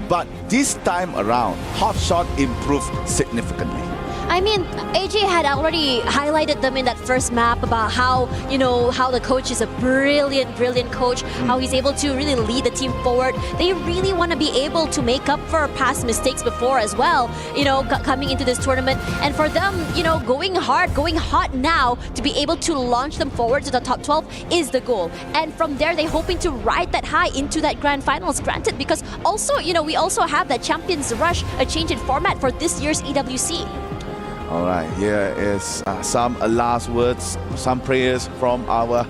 But this time around, Hotshot improved significantly. I mean, AJ had already highlighted them in that first map about how, how the coach is a brilliant coach, how he's able to really lead the team forward. They really want to be able to make up for past mistakes before as well, coming into this tournament. And for them, going hard, going hot now to be able to launch them forward to the top 12 is the goal. And from there, they're hoping to ride that high into that grand finals, granted, because also, we also have that Champions Rush, a change in format for this year's EWC. All right, here is some last words, some prayers from our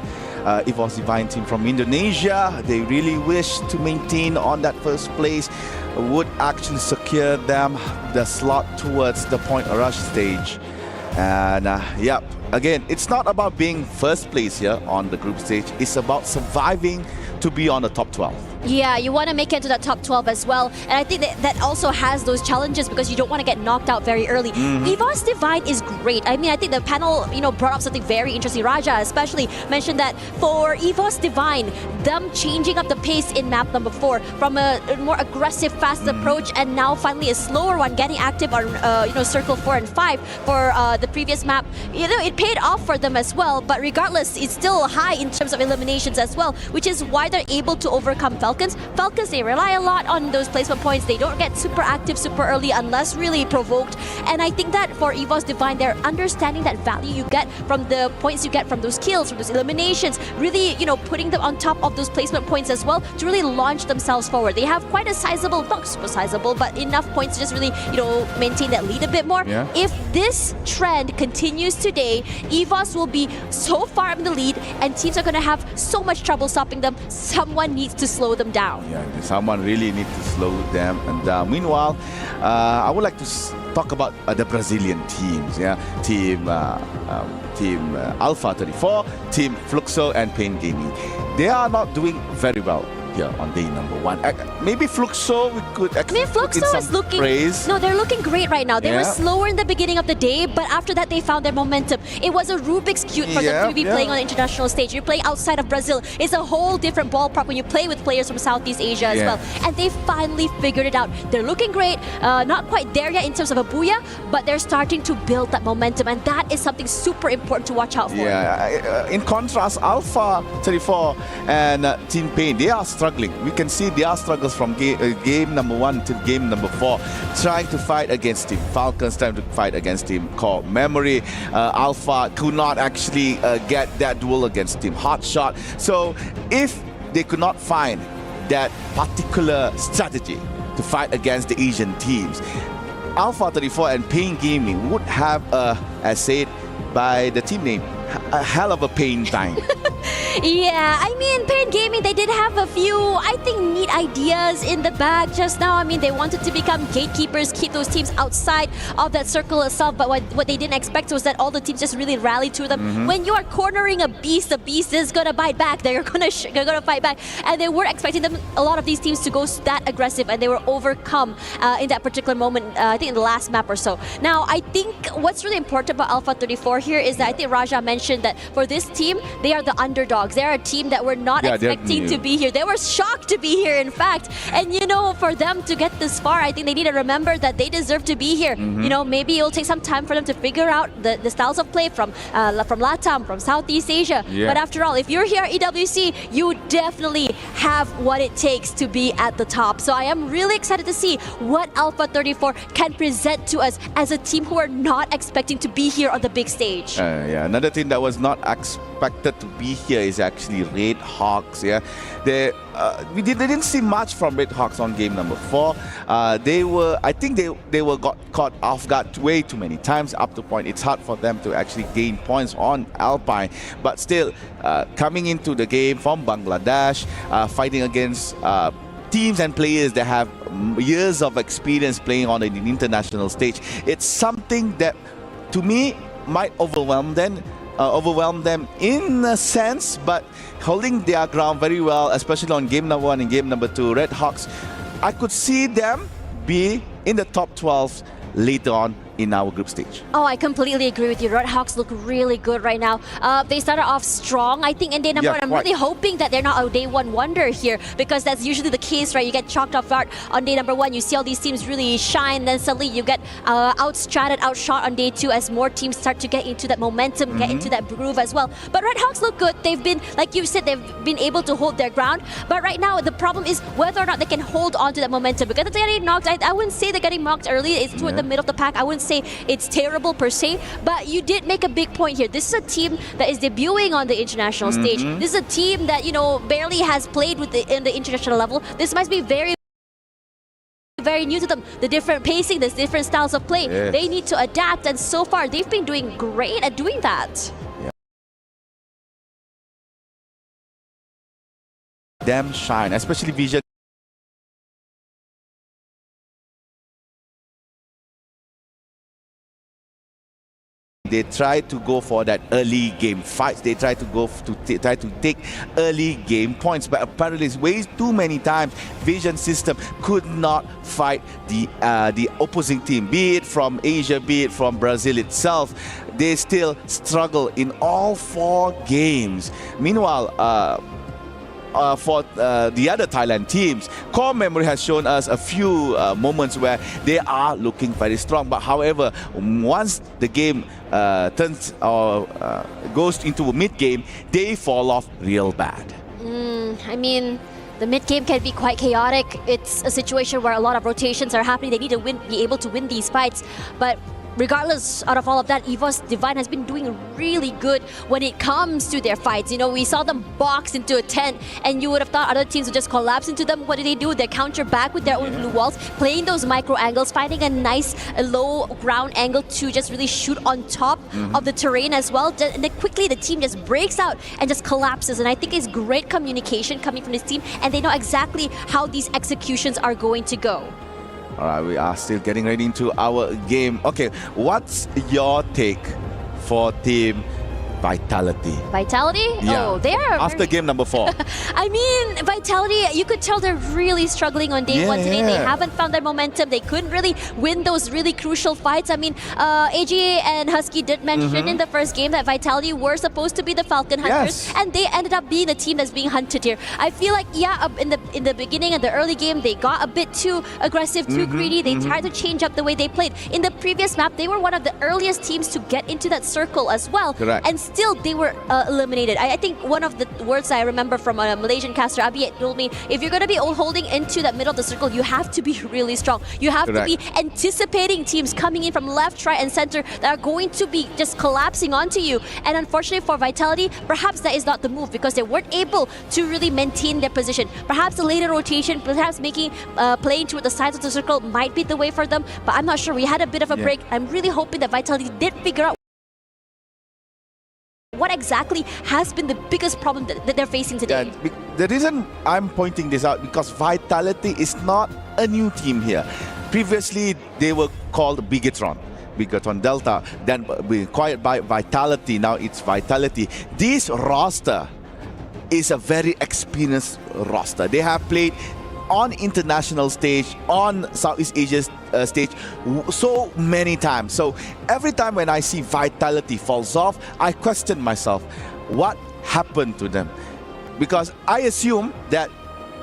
Esports Divine team from Indonesia. They really wish to maintain on that first place, would actually secure them the slot towards the point rush stage. And yep, again, it's not about being first place here on the group stage. It's about surviving to be on the top 12. Yeah, you want to make it to the top 12 as well. And I think that also has those challenges because you don't want to get knocked out very early. Esports Divine is great. I mean, I think the panel, brought up something very interesting. Raja especially mentioned that for Esports Divine, them changing up the pace in map number 4 from a more aggressive, fast approach and now finally a slower one, getting active on, circle 4 and 5 for the previous map. It paid off for them as well. But regardless, it's still high in terms of eliminations as well, which is why they're able to overcome Falcons, they rely a lot on those placement points. They don't get super active super early unless really provoked. And I think that for Esports Divine, they're understanding that value you get from the points you get from those kills, from those eliminations, really, putting them on top of those placement points as well to really launch themselves forward. They have quite a sizable, not super sizable, but enough points to just really, maintain that lead a bit more. Yeah. If this trend continues today, Esports will be so far in the lead and teams are going to have so much trouble stopping them. Someone needs to slow them down. Yeah, someone really needs to slow them and meanwhile, I would like to talk about the Brazilian teams. Yeah, team Alpha 34, Team Fluxo, and Pain Gaming. They are not doing very well here on day number 1. Maybe Fluxo, we could expect Fluxo is looking praise. No, they're looking great right now. They were Yeah. slower in the beginning of the day, but after that they found their momentum. It was a Rubik's Cube for them to be playing on the international stage. You're playing outside of Brazil. It's a whole different ballpark when you play with players from Southeast Asia as well. And they finally figured it out. They're looking great. Not quite there yet in terms of a booyah, but they're starting to build that momentum, and that is something super important to watch out for. Yeah, in contrast, Alpha 34 and Team Pain, they are struggling. We can see their struggles from game number 1 to game number 4, trying to fight against Team Falcons, trying to fight against Team Core Memory. Alpha could not actually get that duel against Team Hotshot. So if they could not find that particular strategy to fight against the Asian teams, Alpha 34 and Pain Gaming would have, as said by the team name, a hell of a pain time. Yeah, I mean, Pain Gaming, they did have a few, I think, neat ideas in the bag just now. I mean, they wanted to become gatekeepers, keep those teams outside of that circle itself, but what they didn't expect was that all the teams just really rallied to them. When you are cornering a beast, the beast is going to bite back. They're going to fight back. And they were expecting them, a lot of these teams to go that aggressive, and they were overcome in that particular moment, I think in the last map or so. Now, I think what's really important about Alpha 34 here is that I think Raja mentioned that for this team, they are the underdogs. They're a team that we're not expecting to be here. They were shocked to be here, in fact. And for them to get this far, I think they need to remember that they deserve to be here. Maybe it'll take some time for them to figure out the styles of play from LATAM, from Southeast Asia. But after all, if you're here at EWC, you definitely have what it takes to be at the top. So I am really excited to see what Alpha 34 can present to us as a team who are not expecting to be here on the big stage. Another thing that was not expected to be here is actually Red Hawks. We didn't see much from Red Hawks on game number 4. I think they got caught off guard way too many times, up to the point it's hard for them to actually gain points on Alpine. But still, coming into the game from Bangladesh, fighting against teams and players that have years of experience playing on an international stage, it's something that, to me, might overwhelm them in a sense, but holding their ground very well, especially on game number 1 and game number 2. Red Hawks, I could see them be in the top 12 later on in our group stage. Oh, I completely agree with you. Red Hawks look really good right now. They started off strong, I think, in day number one. I'm really hoping that they're not a day one wonder here, because that's usually the case, right? You get chalked off guard on day number one. You see all these teams really shine, then suddenly you get outstratted, outshot on day two as more teams start to get into that momentum, get into that groove as well. But Red Hawks look good. They've been, like you said, they've been able to hold their ground. But right now, the problem is whether or not they can hold on to that momentum. Because they're getting knocked, I wouldn't say they're getting knocked early. It's toward the middle of the pack. I wouldn't say it's terrible per se, but you did make a big point here. This is a team that is debuting on the international stage. This is a team that, you know, barely has played with in the international level. This must be very new to them. The different pacing, the different styles of play. Yes. They need to adapt, and so far they've been doing great at doing that. Damn shine, especially Vision. They try to go for that early game fights. They try to go try to take early game points, but apparently it's way too many times Vision system could not fight the opposing team, be it from Asia, be it from Brazil itself. They still struggle in all 4 games. Meanwhile, for the other Thailand teams, Core Memory has shown us a few moments where they are looking very strong. But however, once the game turns or goes into a mid-game, they fall off real bad. I mean, the mid-game can be quite chaotic. It's a situation where a lot of rotations are happening. They need to be able to win these fights. But regardless out of all of that, EVOS Divine has been doing really good when it comes to their fights. You know, we saw them box into a tent, and you would have thought other teams would just collapse into them. What do? They counter back with their own blue walls, playing those micro angles, finding a nice low ground angle to just really shoot on top of the terrain as well. And then quickly the team just breaks out and just collapses. And I think it's great communication coming from this team, and they know exactly how these executions are going to go. All right, we are still getting ready into our game. Okay, what's your take for Team Vitality? Vitality? Yeah. Oh, they are after game number 4. I mean, Vitality, you could tell they're really struggling on day one today. They haven't found that momentum. They couldn't really win those really crucial fights. I mean, AGA and Husky did mention in the first game that Vitality were supposed to be the Falcon Hunters, and they ended up being the team that's being hunted here. I feel like, in the beginning, in the early game, they got a bit too aggressive, too greedy. They tried to change up the way they played. In the previous map, they were one of the earliest teams to get into that circle as well. Correct. And still they were eliminated. I think one of the words I remember from a Malaysian caster, Abi, told me, if you're going to be holding into that middle of the circle, you have to be really strong. You have to be anticipating teams coming in from left, right, and center that are going to be just collapsing onto you. And unfortunately for Vitality, perhaps that is not the move, because they weren't able to really maintain their position. Perhaps a later rotation, perhaps making playing toward the sides of the circle might be the way for them, but I'm not sure. We had a bit of a break. I'm really hoping that Vitality did figure out what exactly has been the biggest problem that they're facing today. The reason I'm pointing this out, because Vitality is not a new team here. Previously, they were called Bigatron Delta, then acquired by Vitality. Now it's Vitality. This roster is a very experienced roster. They have played on international stage, on Southeast Asia's stage so many times. So every time when I see Vitality falls off, I question myself, what happened to them? Because I assume that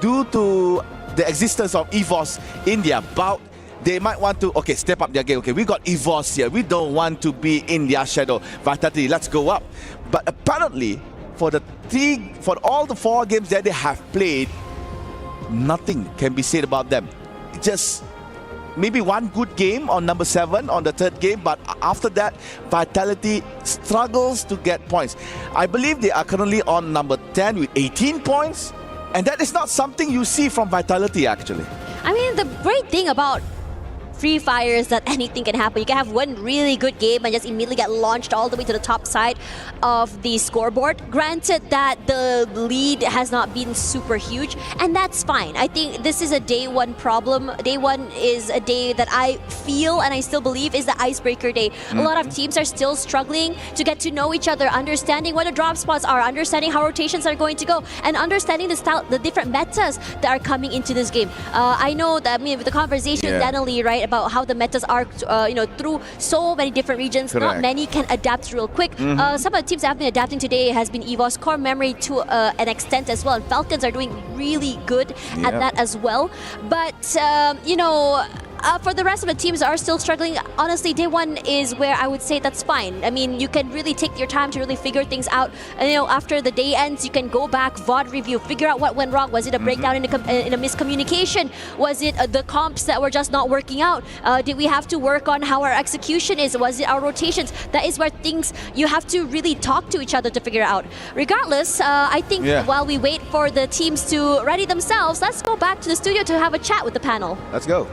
due to the existence of EVOS in their bout, they might want to, step up their game. Okay, we got EVOS here. We don't want to be in their shadow. Vitality, let's go up. But apparently, for all the 4 games that they have played, nothing can be said about them. Just maybe one good game on number 7 on the 3rd game, but after that, Vitality struggles to get points. I believe they are currently on number 10 with 18 points, and that is not something you see from Vitality actually. I mean, the great thing about Free Fire is that anything can happen. You can have one really good game and just immediately get launched all the way to the top side of the scoreboard. Granted that the lead has not been super huge, and that's fine. I think this is a day one problem. Day one is a day that I feel and I still believe is the icebreaker day. A lot of teams are still struggling to get to know each other, understanding what the drop spots are, understanding how rotations are going to go, and understanding the different metas that are coming into this game. I know that, with the conversation with Annalie, right, about how the metas are, through so many different regions. Correct. Not many can adapt real quick. Some of the teams that have been adapting today has been EVOS, Core Memory to an extent as well. And Falcons are doing really good at that as well. But, for the rest of the teams that are still struggling, honestly, day one is where I would say that's fine. I mean, you can really take your time to really figure things out. And, after the day ends, you can go back, VOD review, figure out what went wrong. Was it a breakdown in a miscommunication? Was it the comps that were just not working out? Did we have to work on how our execution is? Was it our rotations? That is where things you have to really talk to each other to figure out. Regardless, I think while we wait for the teams to ready themselves, let's go back to the studio to have a chat with the panel. Let's go.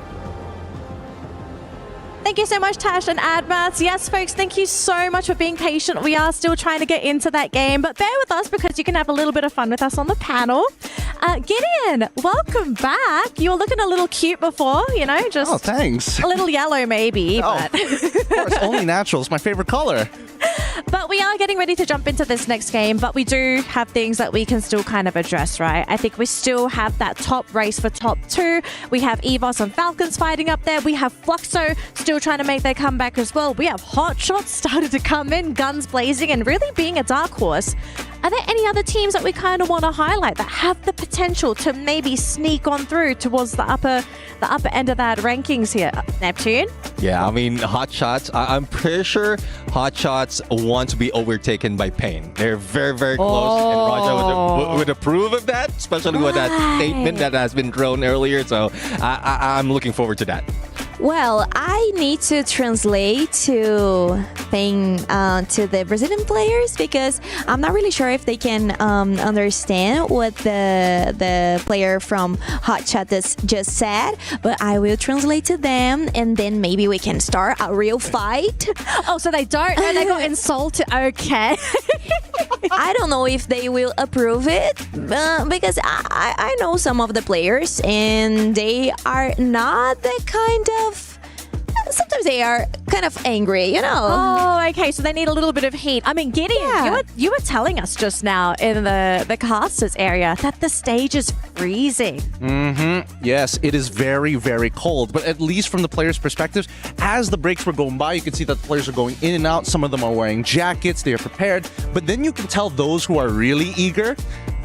Thank you so much, Tash and Admas. Yes, folks, thank you so much for being patient. We are still trying to get into that game, but bear with us because you can have a little bit of fun with us on the panel. Gideon, welcome back. You were looking a little cute before, just Oh, thanks. a little yellow maybe. But Of course, only natural is my favorite color. But we are getting ready to jump into this next game, but we do have things that we can still kind of address, right? I think we still have that top race for top 2. We have EVOS and Falcons fighting up there. We have Fluxo still trying to make their comeback as well. We have Hot Shots started to come in, guns blazing, and really being a dark horse. Are there any other teams that we kind of want to highlight that have the potential to maybe sneak on through towards the upper end of that rankings here? Neptune? Yeah, I mean, Hot Shots, I'm pretty sure Hot Shots want to be overtaken by Pain. They're very, very close, and Raja would approve of that, especially with that statement that has been thrown earlier. So I'm looking forward to that. Well, I need to translate to the Brazilian players because I'm not really sure if they can understand what the player from Hot Chat just said, but I will translate to them and then maybe we can start a real fight. Oh, so they don't know they got insulted. Okay. I don't know if they will approve it because I know some of the players and they are not the kind of. Sometimes they are kind of angry, Oh, okay. So they need a little bit of heat. I mean, Gideon, you were telling us just now in the casters area that the stage is freezing. Yes, it is very, very cold. But at least from the players' perspectives, as the breaks were going by, you can see that the players are going in and out. Some of them are wearing jackets. They are prepared. But then you can tell those who are really eager,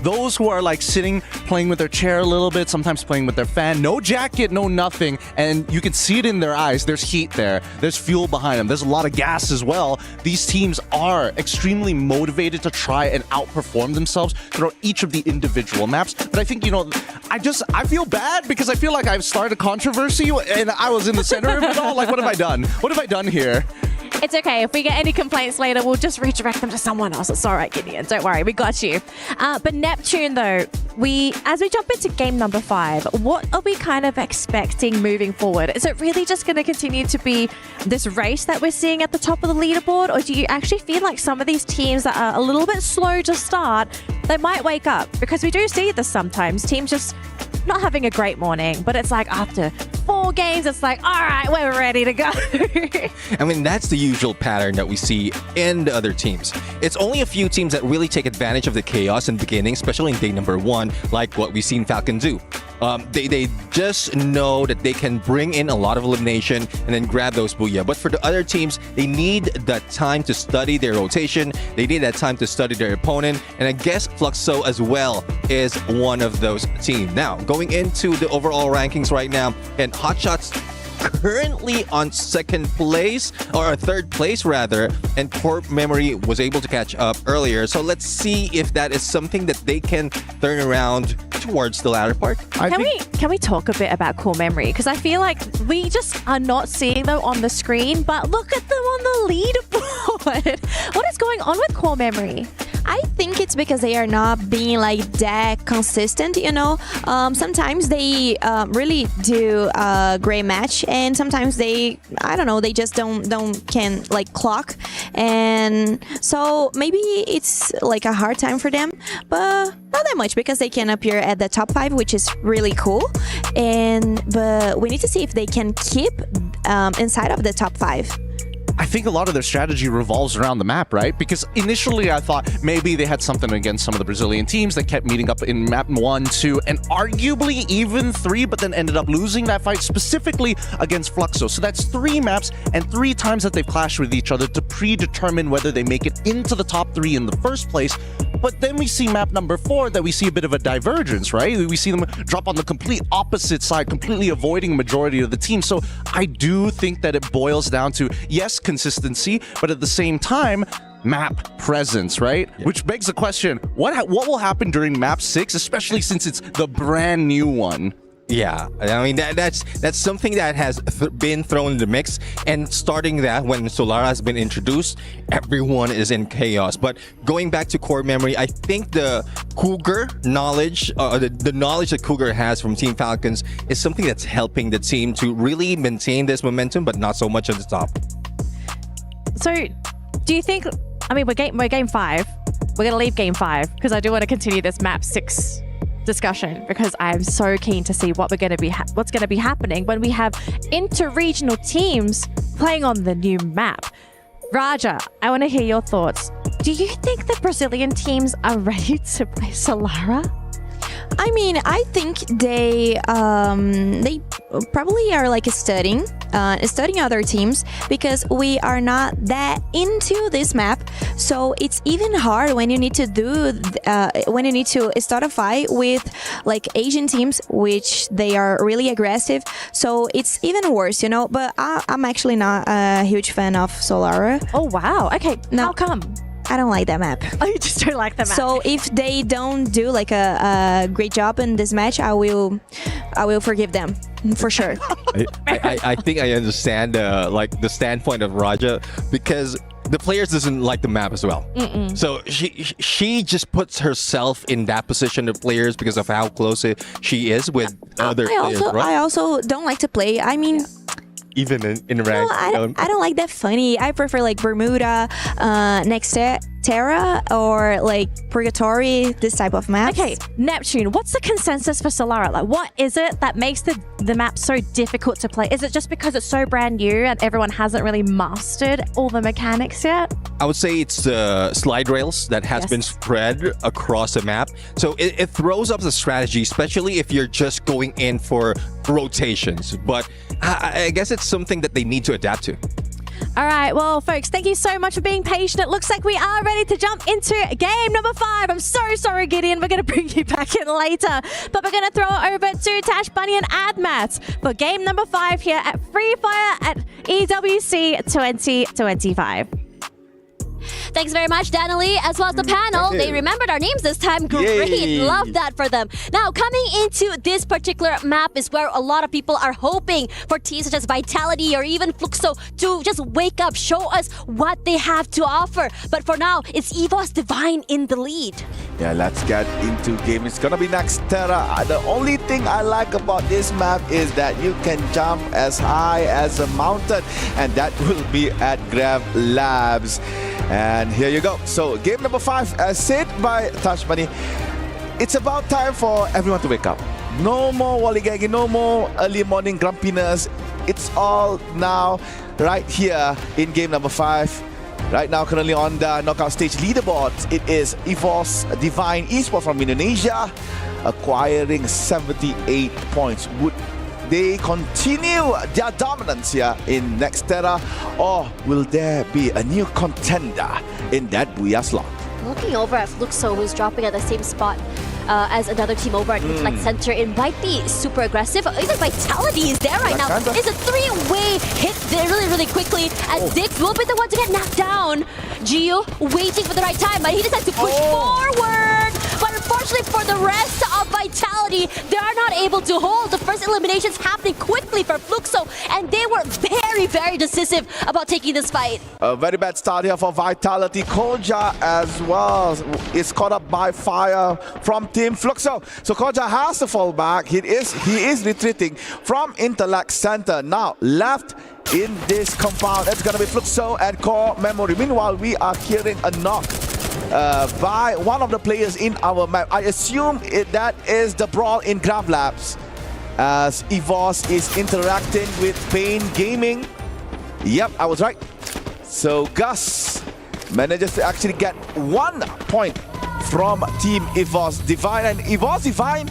those who are like sitting, playing with their chair a little bit, sometimes playing with their fan, no jacket, no nothing, and you can see it in their eyes. There's heat there. There's fuel behind them. There's a lot of gas as well. These teams are extremely motivated to try and outperform themselves throughout each of the individual maps. But I think, I feel bad because I feel like I've started a controversy and I was in the center of it all. Like, what have I done? What have I done here? It's okay. If we get any complaints later, we'll just redirect them to someone else. It's all right, Gideon. Don't worry. We got you. But Neptune, though, as we jump into game number 5, what are we kind of expecting moving forward? Is it really just going to continue to be this race that we're seeing at the top of the leaderboard? Or do you actually feel like some of these teams that are a little bit slow to start, they might wake up? Because we do see this sometimes. Teams just not having a great morning, but it's like after 4 games, it's like, all right, we're ready to go. I mean, that's the usual pattern that we see in the other teams. It's only a few teams that really take advantage of the chaos in the beginning, especially in day number 1, like what we've seen Falcon do. They just know that they can bring in a lot of elimination and then grab those booyah. But for the other teams, they need that time to study their rotation. They need that time to study their opponent. And I guess Fluxo as well is one of those teams. Now, going into the overall rankings right now, and Hot Shots currently on 2nd place, or 3rd place rather, and Core Memory was able to catch up earlier. So let's see if that is something that they can turn around towards the latter part. Can we talk a bit about Core Memory? Because I feel like we just are not seeing them on the screen, but look at them on the leaderboard. What is going on with Core Memory? I think it's because they are not being like that consistent, Sometimes they really do a great match, and sometimes they just can like clock, and so maybe it's like a hard time for them, but not that much because they can appear at the top 5, which is really cool, but we need to see if they can keep inside of the top 5. I think a lot of their strategy revolves around the map, right? Because initially I thought maybe they had something against some of the Brazilian teams that kept meeting up in map 1, 2, and arguably even 3, but then ended up losing that fight specifically against Fluxo. So that's 3 maps and 3 times that they've clashed with each other to predetermine whether they make it into the top 3 in the first place. But then we see map number 4 that we see a bit of a divergence, right? We see them drop on the complete opposite side, completely avoiding majority of the team. So I do think that it boils down to, yes, consistency, but at the same time, map presence, right? Yeah. Which begs the question, what will happen during map 6, especially since it's the brand new one? Yeah, I mean that's something that has been thrown in the mix, and starting that when Solara has been introduced, everyone is in chaos. But going back to core memory, I think the Cougar knowledge, the knowledge that Cougar has from Team Falcons is something that's helping the team to really maintain this momentum, but not so much at the top. So, do you think? I mean, we're game 5. We're gonna leave game 5 because I do want to continue this map 6 discussion because I'm so keen to see what's going to be happening when we have inter-regional teams playing on the new map. Raja, I want to hear your thoughts. Do you think the Brazilian teams are ready to play Solara? I mean, I think they probably are like studying other teams because we are not that into this map. So it's even hard when you need to start a fight with like Asian teams, which they are really aggressive. So it's even worse, you know. But I'm actually not a huge fan of Solara. Oh wow! Okay, no. How come? I don't like that map. Oh, you just don't like the map. So if they don't do like a great job in this match, I will forgive them for sure. I think I understand like the standpoint of Raja, because the players doesn't like the map as well. So she just puts herself in that position of players because of how close she is with other players. Right? I also don't like to play. I mean, even in rank. No, I don't like that funny. I prefer like Bermuda, Terra, or like Purgatory, this type of maps. Okay, Neptune, what's the consensus for Solara? Like, what is it that makes the map so difficult to play? Is it just because it's so brand new and everyone hasn't really mastered all the mechanics yet? I would say it's the slide rails that has been spread across the map. So it throws up the strategy, especially if you're just going in for rotations. But I guess it's something that they need to adapt to. All right, well, folks, thank you so much for being patient. It looks like we are ready to jump into game number 5. I'm so sorry, Gideon. We're going to bring you back in later. But we're going to throw it over to Tash Bunny and Admat for game number 5 here at Free Fire at EWC 2025. Thanks very much, Danilee, as well as the panel. They remembered our names this time. Great. Yay. Love that for them. Now, coming into this particular map is where a lot of people are hoping for teams such as Vitality or even Fluxo to just wake up, show us what they have to offer. But for now, it's EVOS Divine in the lead. Yeah, let's get into game. It's gonna be Nextera. The only thing I like about this map is that you can jump as high as a mountain, and that will be at Grav Labs. And here you go. So game number 5, as said by Tash Bunny, it's about time for everyone to wake up. No more wallygagging, no more early morning grumpiness. It's all now right here in game number 5. Right now, currently on the knockout stage leaderboard, it is EVOS Divine Esports from Indonesia, acquiring 78 points. Would they continue their dominance here in Nextera, or will there be a new contender in that Booyah slot? Looking over at Fluxo, who's dropping at the same spot as another team over at Intellect Center. It might be super aggressive. Even Vitality is there right now. It's a 3-way hit there really quickly, as Dix will be the one to get knocked down. Gio waiting for the right time, but he decides to push forward. But unfortunately for the rest of Vitality, they are not able to hold. The first eliminations happening quickly for Fluxo, and they were very decisive about taking this fight. A very bad start here for Vitality. Koja as well is caught up by fire from Team Fluxo. So Koja has to fall back. He is retreating from Intellect Center. Now left in this compound, it's gonna be Fluxo and Core Memory. Meanwhile, we are hearing a knock by one of the players in our map. I assume that is the brawl in Grav Labs, as EVOS is interacting with Pain Gaming. Yep, I was right. So Gus manages to actually get 1 point from Team EVOS Divine. And EVOS Divine,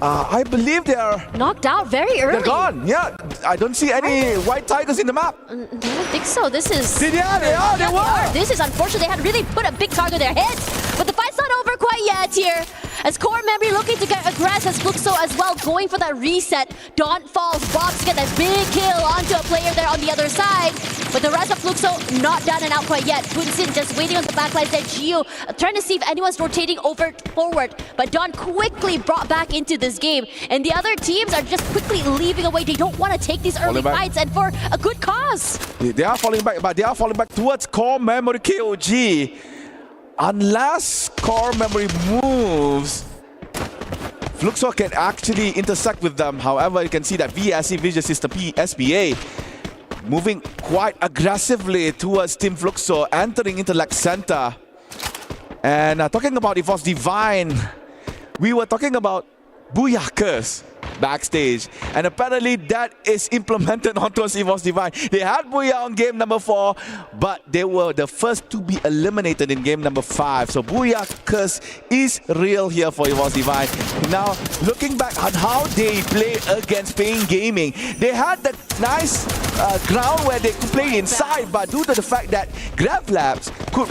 I believe they are Knocked out very early. they're gone. Yeah, I don't see any white tigers in the map. I don't think so. This is... Yeah, they are. They were. This is unfortunate. They had really put a big target on their heads. But the fight's not over quite yet here. As Core Memory looking to get aggressive, as Fluxo as well going for that reset. Don't falls, Bobs to get that big kill onto a player there on the other side. But the rest of Fluxo not done and out quite yet. Punsin just waiting on the backline there. Gio trying to see if anyone's rotating over forward. But Don quickly brought back into this game. And the other teams are just quickly leaving away. They don't want to take these early fights and for a good cause. They are falling back, but they are falling back towards Core Memory KOG. Unless Core Memory moves, Fluxo can actually intersect with them. However, you can see that VSC Visual System SBA moving quite aggressively towards Team Fluxo, entering into Lex Center. And talking about EVOS Divine, we were talking about Booyakers backstage, and apparently that is implemented onto EVOS Divine. They had Booyah on game number 4, but they were the first to be eliminated in game number 5. So Booyah curse is real here for EVOS Divine. Now, looking back on how they play against Pain Gaming, they had that nice ground where they could play inside, but due to the fact that Grab Labs could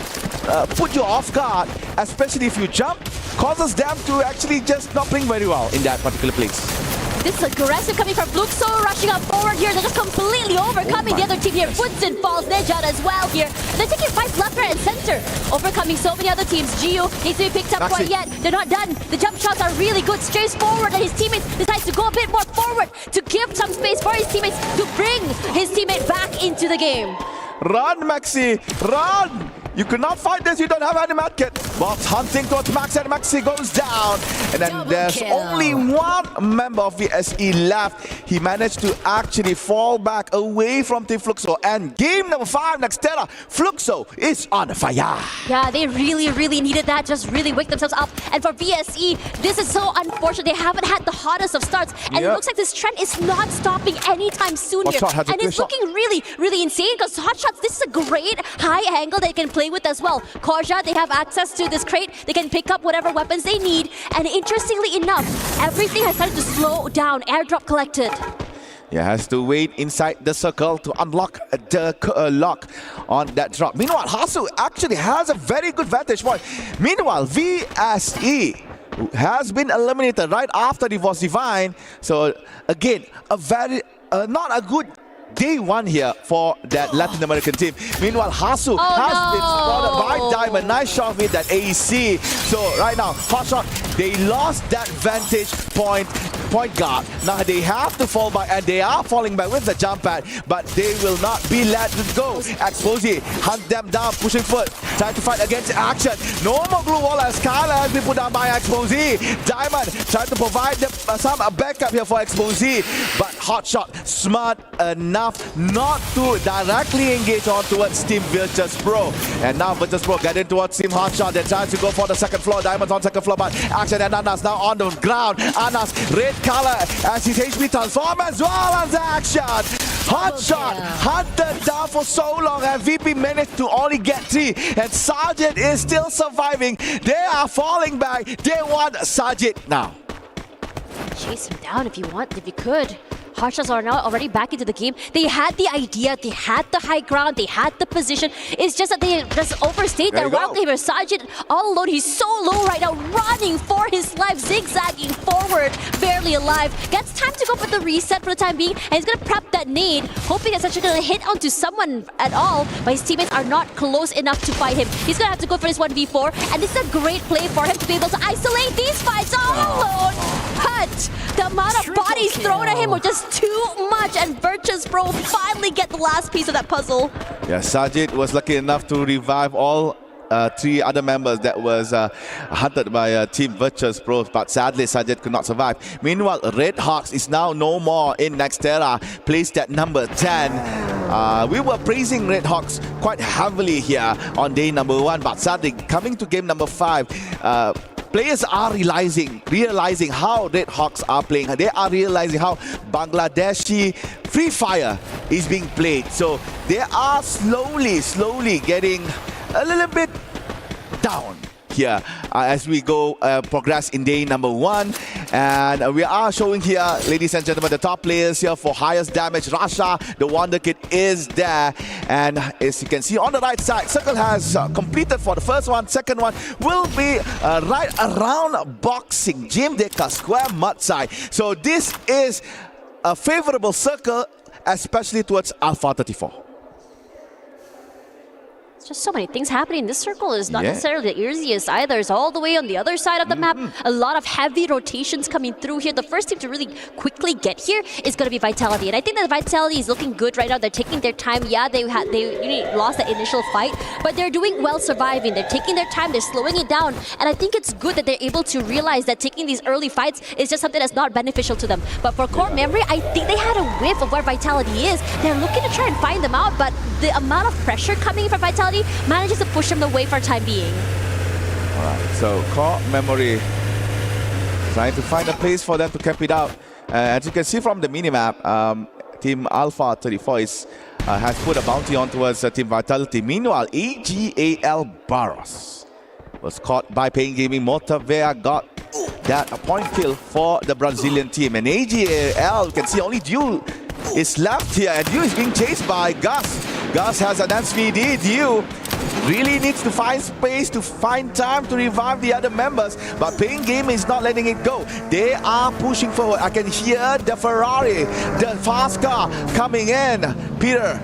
put you off guard, especially if you jump, causes them to actually just not playing very well in that particular place. This is aggressive coming from Fluxo, rushing up forward here. They're just completely overcoming the other team here. Punsin falls, Nejad as well here. They're taking fights left, right, and center, overcoming so many other teams. Gio needs to be picked up quite yet. They're not done. The jump shots are really good, strays forward, and his teammates decides to go a bit more forward to give some space for his teammates to bring his teammate back into the game. Run, Maxi, run! You cannot fight this, you don't have any medkit. Bob's hunting towards Maxi, and Maxi goes down. And then there's only one member of the SE left. He managed to actually fall back away from Team Fluxo. And game number 5, Nextera, Fluxo is on fire. Yeah, they really needed that, just really wake themselves up. And for VSE, this is so unfortunate. They haven't had the hottest of starts. And it looks like this trend is not stopping anytime soon here. And it's looking really insane because Hot Shots, this is a great high angle they can play with as well. Korja, they have access to this crate. They can pick up whatever weapons they need. And interestingly enough, everything has started to slow down. Airdrop collected. Yeah, has to wait inside the circle to unlock the lock on that drop. Meanwhile, Hasu actually has a very good vantage point. Meanwhile, VSE has been eliminated right after EVOS Divine. So again, a very not a good day 1 here for that Latin American team. Meanwhile, Hasu has been spotted by Diamond. Nice shot with that AEC. So right now, Hot Shot, they lost that vantage point guard. Now they have to fall back, and they are falling back with the jump pad, but they will not be let go. Exposy hunt them down, pushing foot, trying to fight against action. No more glue wall as Skylar has been put down by Exposy. Diamond trying to provide them some backup here for Exposy, but Hot Shot smart enough not to directly engage on towards Team Virtus Pro. And now Virtus Pro getting towards Team Hot Shot. They're trying to go for the second floor. Diamond's on second floor, but Action and Anas now on the ground. Anas, red color as his HP transform as well as Action. Hot Shot hunted down for so long, and VP managed to only get 3. And Sergeant is still surviving. They are falling back. They want Sergeant now. Chase him down if you want, if you could. Hot Shots are now already back into the game. They had the idea, they had the high ground, they had the position. It's just that they just overstayed their wild gamer. Sergeant all alone, he's so low right now, running for his life, zigzagging forward, barely alive. Gets time to go for the reset for the time being, and he's gonna prep that nade, hoping it's actually gonna hit onto someone at all, but his teammates are not close enough to fight him. He's gonna have to go for his 1v4, and this is a great play for him to be able to isolate these fights all alone. But the amount of bodies thrown at him were just too much, and Virtus Pro finally get the last piece of that puzzle. Yeah, Sajid was lucky enough to revive all 3 other members that was hunted by Team Virtus Pro, but sadly Sajid could not survive. Meanwhile, Red Hawks is now no more in Nextera, placed at number 10. We were praising Red Hawks quite heavily here on day number 1, but sadly coming to game number 5, players are realizing how Red Hawks are playing. They are realizing how Bangladeshi Free Fire is being played. So they are slowly getting a little bit down here as we go progress in day number 1. And we are showing here, ladies and gentlemen, the top players here for highest damage. Rasha, the Wonder Kid, is there. And as you can see on the right side, Circle has completed for the first one. Second one will be right around boxing Jim Deka Square mud side. So this is a favorable Circle, especially towards Alpha 34. Just so many things happening. This circle is not necessarily the easiest either. It's all the way on the other side of the map. A lot of heavy rotations coming through here. The first team to really quickly get here is going to be Vitality. And I think that Vitality is looking good right now. They're taking their time. Yeah, they lost that initial fight, but they're doing well surviving. They're taking their time. They're slowing it down. And I think it's good that they're able to realize that taking these early fights is just something that's not beneficial to them. But for Core Memory, I think they had a whiff of where Vitality is. They're looking to try and find them out, but the amount of pressure coming from Vitality manages to push them away for the time being. Alright, so Core Memory trying to find a place for them to camp it out. As you can see from the minimap, Team Alpha 34 has put a bounty on towards Team Vitality. Meanwhile, AGAL Barros was caught by Pain Gaming. Motavea got that point kill for the Brazilian team. And AGAL, you can see only Dew is left here, and Dew is being chased by Gus. Gus has an SVD. Dew really needs to find space, to find time to revive the other members, but Pain Gaming is not letting it go. They are pushing forward. I can hear the Ferrari, the fast car coming in. Peter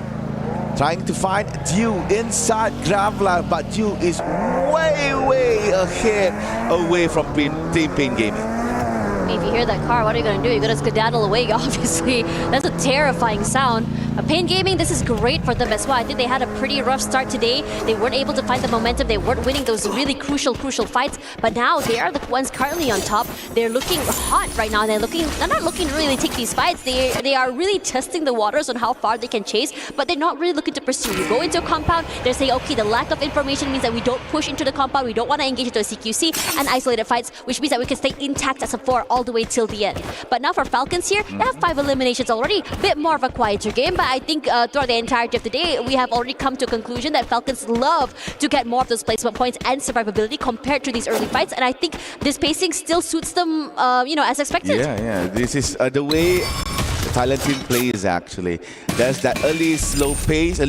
trying to find Dew inside Gravla, but Dew is way ahead away from Team Pain Gaming. If you hear that car, what are you going to do? You're going to skedaddle away, obviously. That's a terrifying sound. Pain Gaming, this is great for them as well. I think they had a pretty rough start today. They weren't able to find the momentum. They weren't winning those really crucial fights. But now they are the ones currently on top. They're looking hot right now. They're not looking to really take these fights. They are really testing the waters on how far they can chase, but they're not really looking to pursue. You go into a compound, they're saying, okay, the lack of information means that we don't push into the compound. We don't want to engage into a CQC and isolated fights, which means that we can stay intact as a 4 all the way till the end. But now for Falcons here, they have 5 eliminations already. A bit more of a quieter game, but I think throughout the entirety of the day, we have already come to a conclusion that Falcons love to get more of those placement points and survivability compared to these early fights. And I think this pacing still suits them, as expected. Yeah. This is the way the Thailand team plays, actually. There's that early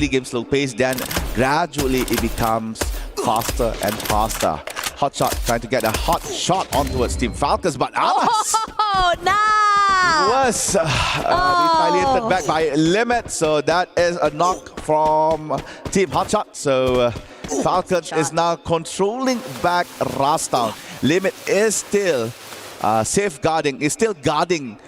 game slow pace, then gradually it becomes faster and faster. Hot shot, trying to get a hot shot on towards Team Falcons, but Amas was retaliated back by Limit. So that is a knock from Team Hotshot. So Falcons is now controlling back Rastown. Limit is still safeguarding, is still guarding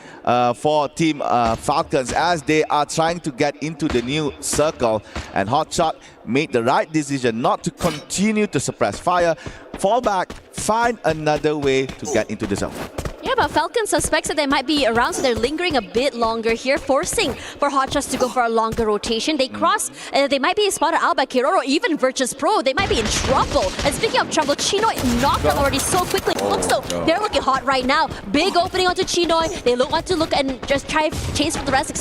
for Team Falcons as they are trying to get into the new circle. And Hotshot made the right decision not to continue to suppress fire, fall back, find another way to get into the zone. Yeah, but Falcon suspects that they might be around, so they're lingering a bit longer here, forcing for Hotshots to go for a longer rotation. They cross, they might be spotted out by Kiroro, even Virtus Pro. They might be in trouble. And speaking of trouble, Chinoy knocked them already so quickly. Looks though they're looking hot right now. Big opening onto Chinoy. They want to look and just try chase for the rest,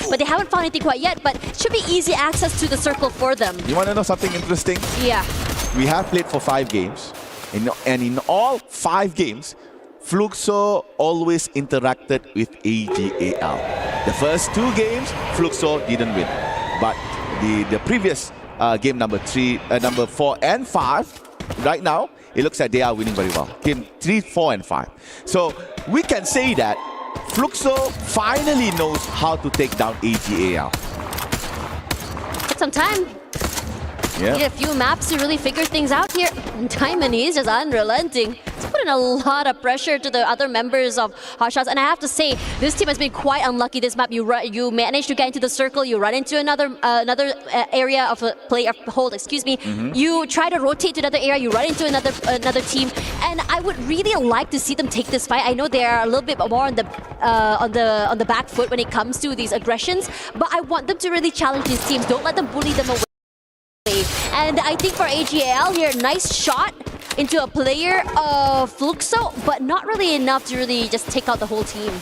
but they haven't found anything quite yet. But it should be easy access to the circle for them. You want to know something interesting? Yeah. We have played for 5 games, and in all 5 games, Fluxo always interacted with AGAL. The first 2 games, Fluxo didn't win. But the previous game number 4 and 5, right now, it looks like they are winning very well. Game 3, 4 and 5. So we can say that Fluxo finally knows how to take down AGAL. Took some time. Yeah. Need a few maps to really figure things out here. And Diamond is just unrelenting. It's putting a lot of pressure to the other members of Hotshots. And I have to say, this team has been quite unlucky this map. You manage to get into the circle, you run into another area of a hold, You try to rotate to another area, you run into another team. And I would really like to see them take this fight. I know they are a little bit more on the back foot when it comes to these aggressions, but I want them to really challenge these teams. Don't let them bully them away. And I think for AGAL here, nice shot into a player of Fluxo, but not really enough to really just take out the whole team.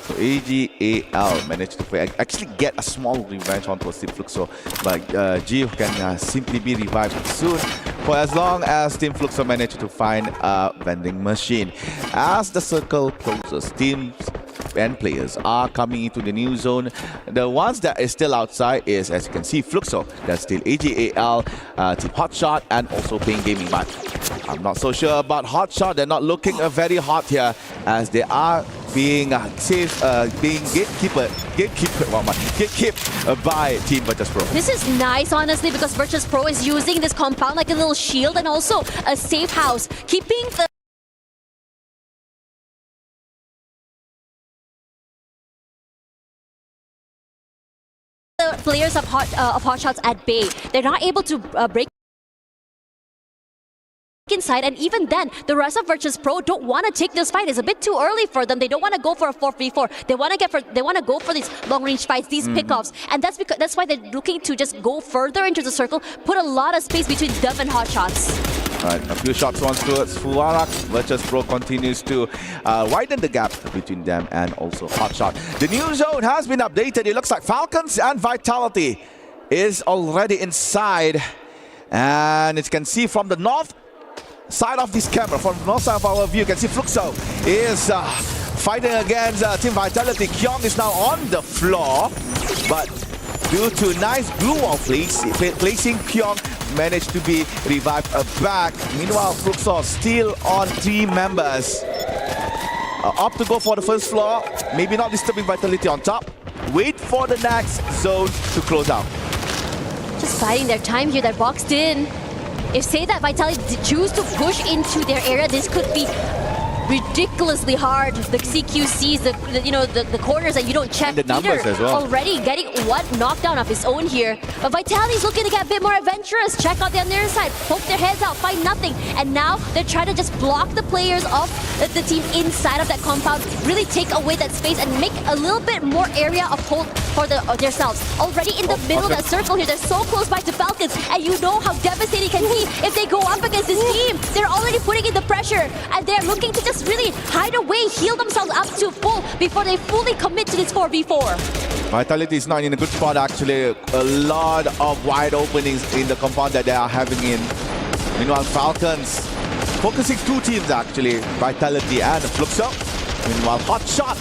So AGAL managed to actually get a small revenge onto Team Fluxo, but Gio can simply be revived soon for as long as Team Fluxo managed to find a vending machine. As the circle closes, teams and players are coming into the new zone. The ones that is still outside is, as you can see, Fluxo. That's still AGAL, Team Hotshot, and also Pain Gaming. But I'm not so sure about Hotshot. They're not looking very hot here, as they are being safe, being gatekept by Team Virtus Pro. This is nice, honestly, because Virtus Pro is using this compound like a little shield and also a safe house, keeping the players of Hotshots at bay. They're not able to break inside, and even then, the rest of Virtus Pro don't want to take this fight. It's a bit too early for them. They don't want to go for a 4v4. They want to go for these long-range fights, these pickoffs, and that's why they're looking to just go further into the circle, put a lot of space between them and Hotshots. Right, a few shots once towards Fuwarak. Virtus Pro continues to widen the gap between them and also Hotshot. The new zone has been updated. It looks like Falcons and Vitality is already inside, and as you can see from the north side of this camera, from the north side of our view, you can see Fluxo is fighting against Team Vitality. Kyong is now on the floor, but due to nice blue wall placing, Kyong managed to be revived back. Meanwhile, Fluxo still on 3 members. Up to go for the first floor, maybe not disturbing Vitality on top. Wait for the next zone to close out. Just biding their time here. They're boxed in. If say that Vitality choose to push into their area, this could be ridiculously hard. The CQCs, the corners that you don't check. And the numbers Peter as well. Already getting one knockdown of his own here. But Vitality's looking to get a bit more adventurous. Check out the other side, poke their heads out, find nothing. And now they're trying to just block the players of the team inside of that compound, really take away that space and make a little bit more area of hold for themselves. Already in the middle of that circle here, they're so close by to Falcons, and you know how devastating it can be if they go up against this team. They're already putting in the pressure, and they're looking to just really hide away, heal themselves up to full before they fully commit to this 4v4. Vitality is not in a good spot, actually. A lot of wide openings in the compound that they are having in. Meanwhile, Falcons focusing 2 teams, actually. Vitality and Fluxo. Meanwhile, Hotshot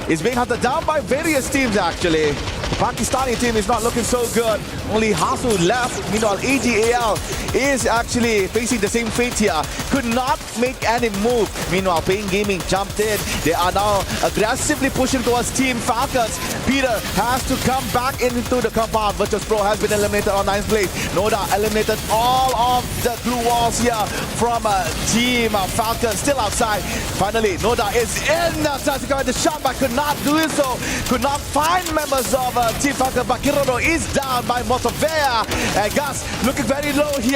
is being hunted down by various teams, actually. The Pakistani team is not looking so good. Only Hasu left. Meanwhile, AGAL is actually facing the same fate here. Could not make any move. Meanwhile, Pain Gaming jumped in. They are now aggressively pushing towards Team Falcons. Peter has to come back into the compound. Virtus Pro has been eliminated on 9th place. Noda eliminated all of the blue walls here from Team Falcons. Still outside. Finally, Noda is in. Tries to go at the shot, but could not do so. Could not find members of Team Falcons. But Kiroro is down by Motovea. And Gus looking very low here.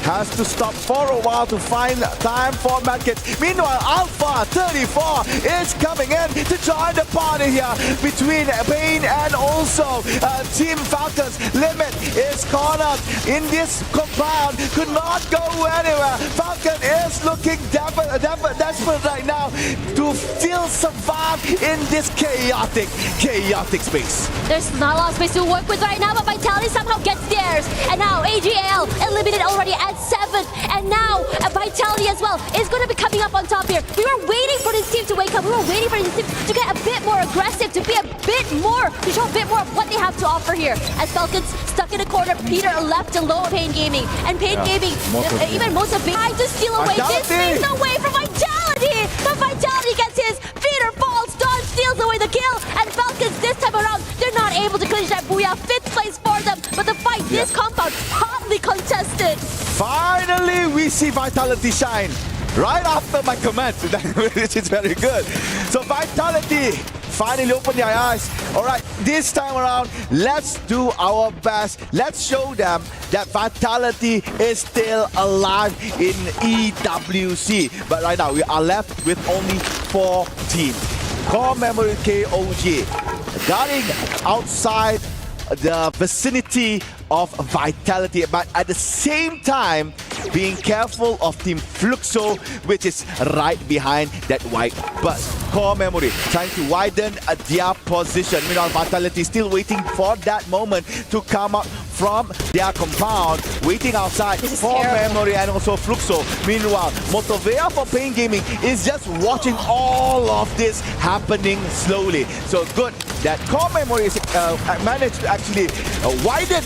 Has to stop for a while to find time for medkits. Meanwhile, Alpha 34 is coming in to join the party here between Pain and also Team Falcons. Limit is cornered in this compound. Could not go anywhere. Falcon is looking desperate right now to still survive in this chaotic space. There's not a lot of space to work with right now, but Vitality somehow gets theirs. And now AGL eliminated already at 7. And now Vitality as well is going to be coming up on top here. We were waiting for this team to wake up. We were waiting for this team to get a bit more aggressive, to be a bit more, to show a bit more of what they have to offer here. As Falcons stuck in a corner, Peter left alone, Pain Gaming. And Pain Gaming, even Motivate, tried to steal away. This leads away from Vitality. But Vitality gets his. Peter falls, Dawn steals away the kill. And Falcons this time around, they're not able to clinch that booyah. 5th place for them. But the fight, this compound, hotly contested. Finally, we see Vitality shine right after my comment, which is very good. So Vitality finally open their eyes. All right, this time around, let's do our best. Let's show them that Vitality is still alive in EWC. But right now, we are left with only 4 teams. Core Memory KOG guarding outside the vicinity of Vitality, but at the same time, being careful of Team Fluxo, which is right behind that white bus. Core Memory trying to widen their position. Meanwhile, Vitality still waiting for that moment to come up from their compound, waiting outside for Memory and also Fluxo. Meanwhile, Motovea for Pain Gaming is just watching all of this happening slowly. So good that Core Memory is, managed to actually widen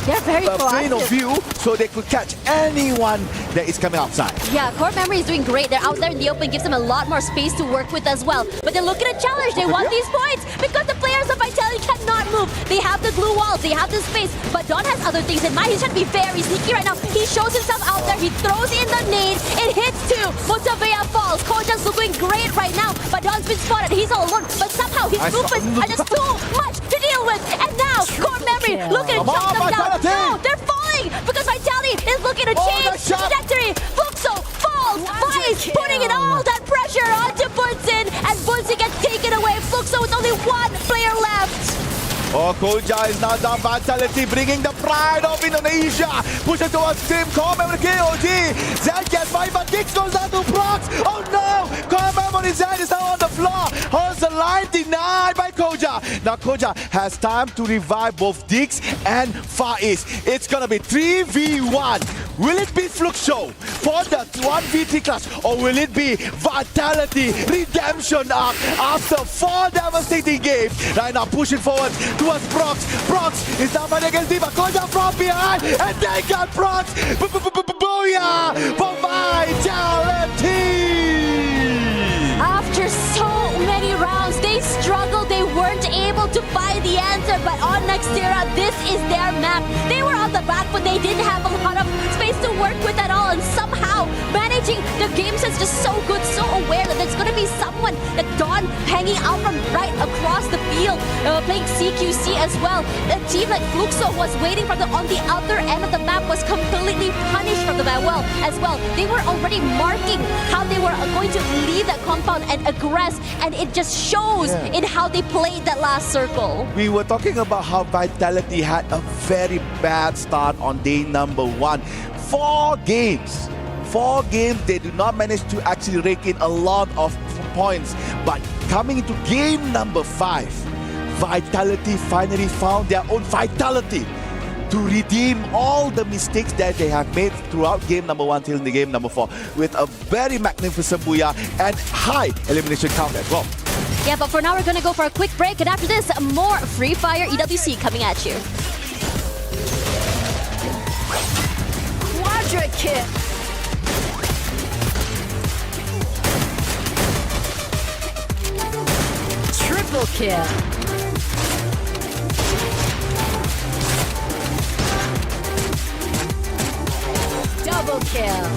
They're very plane of proactive. view so they could catch anyone that is coming outside. Yeah, Core Memory is doing great. They're out there in the open, gives them a lot more space to work with as well. But they're looking at challenge. They want these points because the players of Vitality cannot move. They have the glue walls, they have the space. But Don has other things in mind. He's trying to be very sneaky right now. He shows himself out there. He throws in the nade. It hits two. Motovea falls. Koja's looking great right now. But Don's been spotted. He's all alone. But somehow his movements are just too much to deal with. And now Core Memory looking to chop them down. No, they're falling because Vitality is looking to change trajectory. Fluxo falls. Vice putting in all that pressure onto Bunsen. And Bunsen gets taken away. Fluxo with only one player left. Oh, Koja is now down. Vitality bringing the pride of Indonesia. Pushing towards Team Core Memory KOG. Zed gets by, but Dix goes down to Prox. Oh no! Core Memory Zed is now on the floor. Holds the line denied by Koja. Now Koja has time to revive both Dix and Far East. It's gonna be 3v1. Will it be Fluxo for the 1v3 clash, or will it be Vitality redemption arc after 4 devastating games? Right now pushing forward towards Prox. Prox is now fighting against Diva. Koja from behind, and they got Prox. Booyah for Vitality! After so many rounds, they struggled. They weren't able to find the answer. But on Nextera, this is their map. They were on the back, but they didn't have a lot of space to work with at all. And somehow managing the game sense just so good, so aware that there's going to be someone that Dawn hanging out from right across the field, playing CQC as well. A team like Fluxo was waiting from on the other end of the map, was completely punished from the map as well. They were already marking how they were going to leave that compound and aggress, and it just shows in how they played that last circle. We were talking about how Vitality had a very bad start on day number 1. 4 games. 4 games, they do not manage to actually rake in a lot of points. But coming into game number 5, Vitality finally found their own vitality to redeem all the mistakes that they have made throughout game number 1 till the game number 4 with a very magnificent booyah and high elimination count as well. Yeah, but for now we're gonna go for a quick break, and after this, more Free Fire EWC coming at you. Quadra kick. Triple kill. Double kill.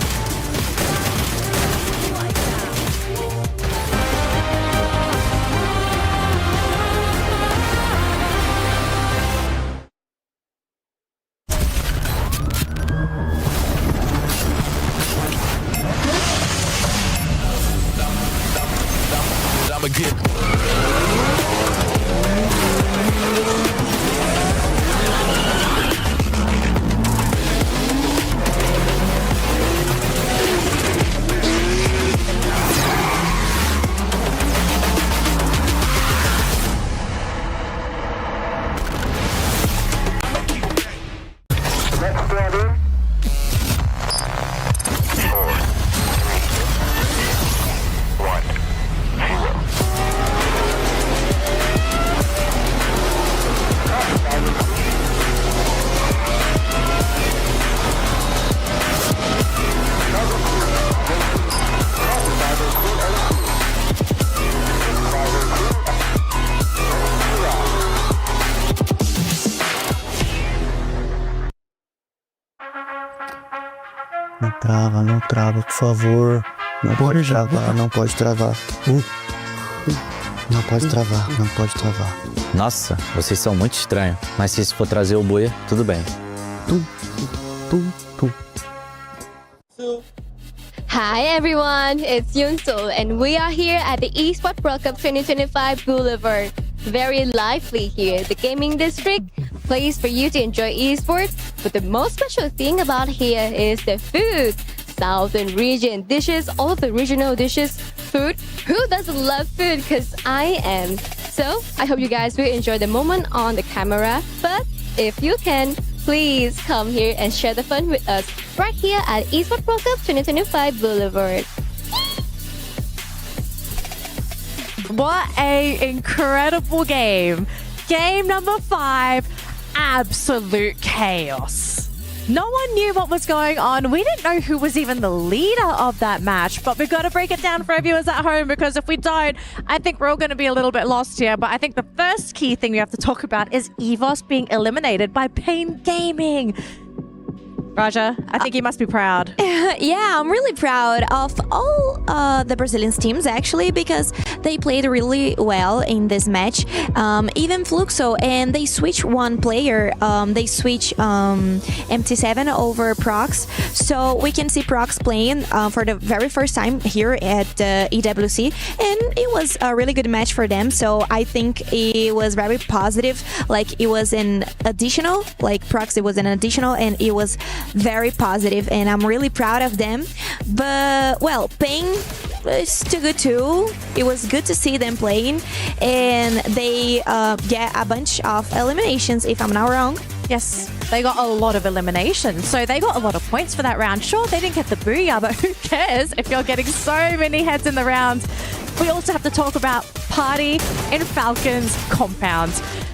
Não trava, por favor. Não pode travar, não pode travar. Não pode travar, não pode travar. Nossa, vocês são muito estranhos. Mas se isso for trazer o buia, tudo bem. Hi everyone, it's Yunso and we are here at the Esports World Cup 2025 Boulevard. Very lively here, the gaming district place for you to enjoy esports. But the most special thing about here is the food. Southern region dishes, all of the regional dishes, food. Who doesn't love food? Because I am. So I hope you guys will enjoy the moment on the camera. But if you can, please come here and share the fun with us right here at Esports World Cup 2025 Boulevard. What a incredible game. Game number 5, absolute chaos. No one knew what was going on. We didn't know who was even the leader of that match, but we've got to break it down for our viewers at home, because if we don't, I think we're all going to be a little bit lost here. But I think the first key thing we have to talk about is EVOS being eliminated by Pain Gaming. Raja, I think you must be proud. Yeah, I'm really proud of all the Brazilian teams, actually, because they played really well in this match. Even Fluxo, and they switched one player. They switched MT7 over Prox. So we can see Prox playing for the very first time here at EWC. And it was a really good match for them. So I think it was very positive. Like, it was an additional, like Prox, it was an additional, and it was very positive, and I'm really proud of them. But well, Pain is too good too. It was good to see them playing, and they get a bunch of eliminations, if I'm not wrong. Yes, they got a lot of eliminations, so they got a lot of points for that round. Sure, they didn't get the booyah, but who cares if you're getting so many heads in the round? We also have to talk about Party in Falcons compound.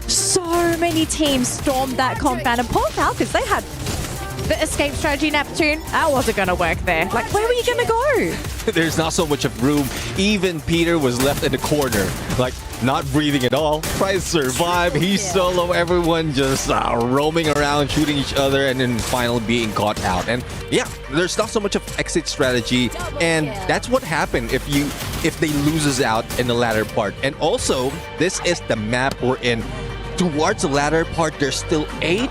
So many teams stormed that compound, and poor Falcons, they had the escape strategy. Neptune, that wasn't going to work there. Like, where were you going to go? There's not so much of room. Even Peter was left in the corner, like not breathing at all. Trying to survive. He's solo. Everyone just roaming around, shooting each other, and then finally being caught out. And yeah, there's not so much of exit strategy, and that's what happened if they loses out in the latter part. And also, this is the map we're in. Towards the latter part, there's still 9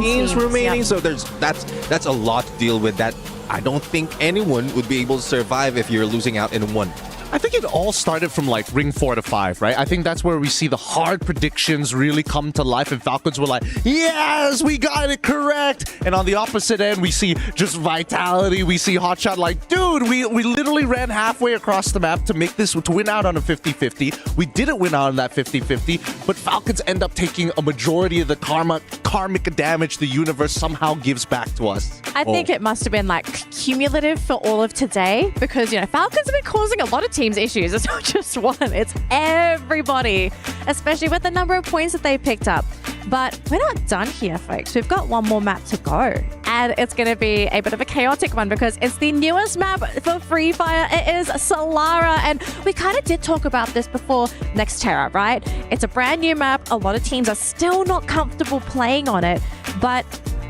teams remaining. Yep. So that's a lot to deal with. That I don't think anyone would be able to survive if you're losing out in one. I think it all started from like ring 4 to 5, right? I think that's where we see the hard predictions really come to life, and Falcons were like, yes, we got it correct. And on the opposite end, we see just Vitality. We see Hotshot like, dude, we literally ran halfway across the map to make this, to win out on a 50-50. We didn't win out on that 50-50, but Falcons end up taking a majority of the karmic damage the universe somehow gives back to us. I think it must have been like cumulative for all of today, because, you know, Falcons have been causing a lot of teams issues. It's not just one, it's everybody, especially with the number of points that they picked up. But we're not done here, folks. We've got one more map to go, and it's going to be a bit of a chaotic one because it's the newest map for Free Fire. It is Solara, and we kind of did talk about this before Nextera, right? It's a brand new map. A lot of teams are still not comfortable playing on it, but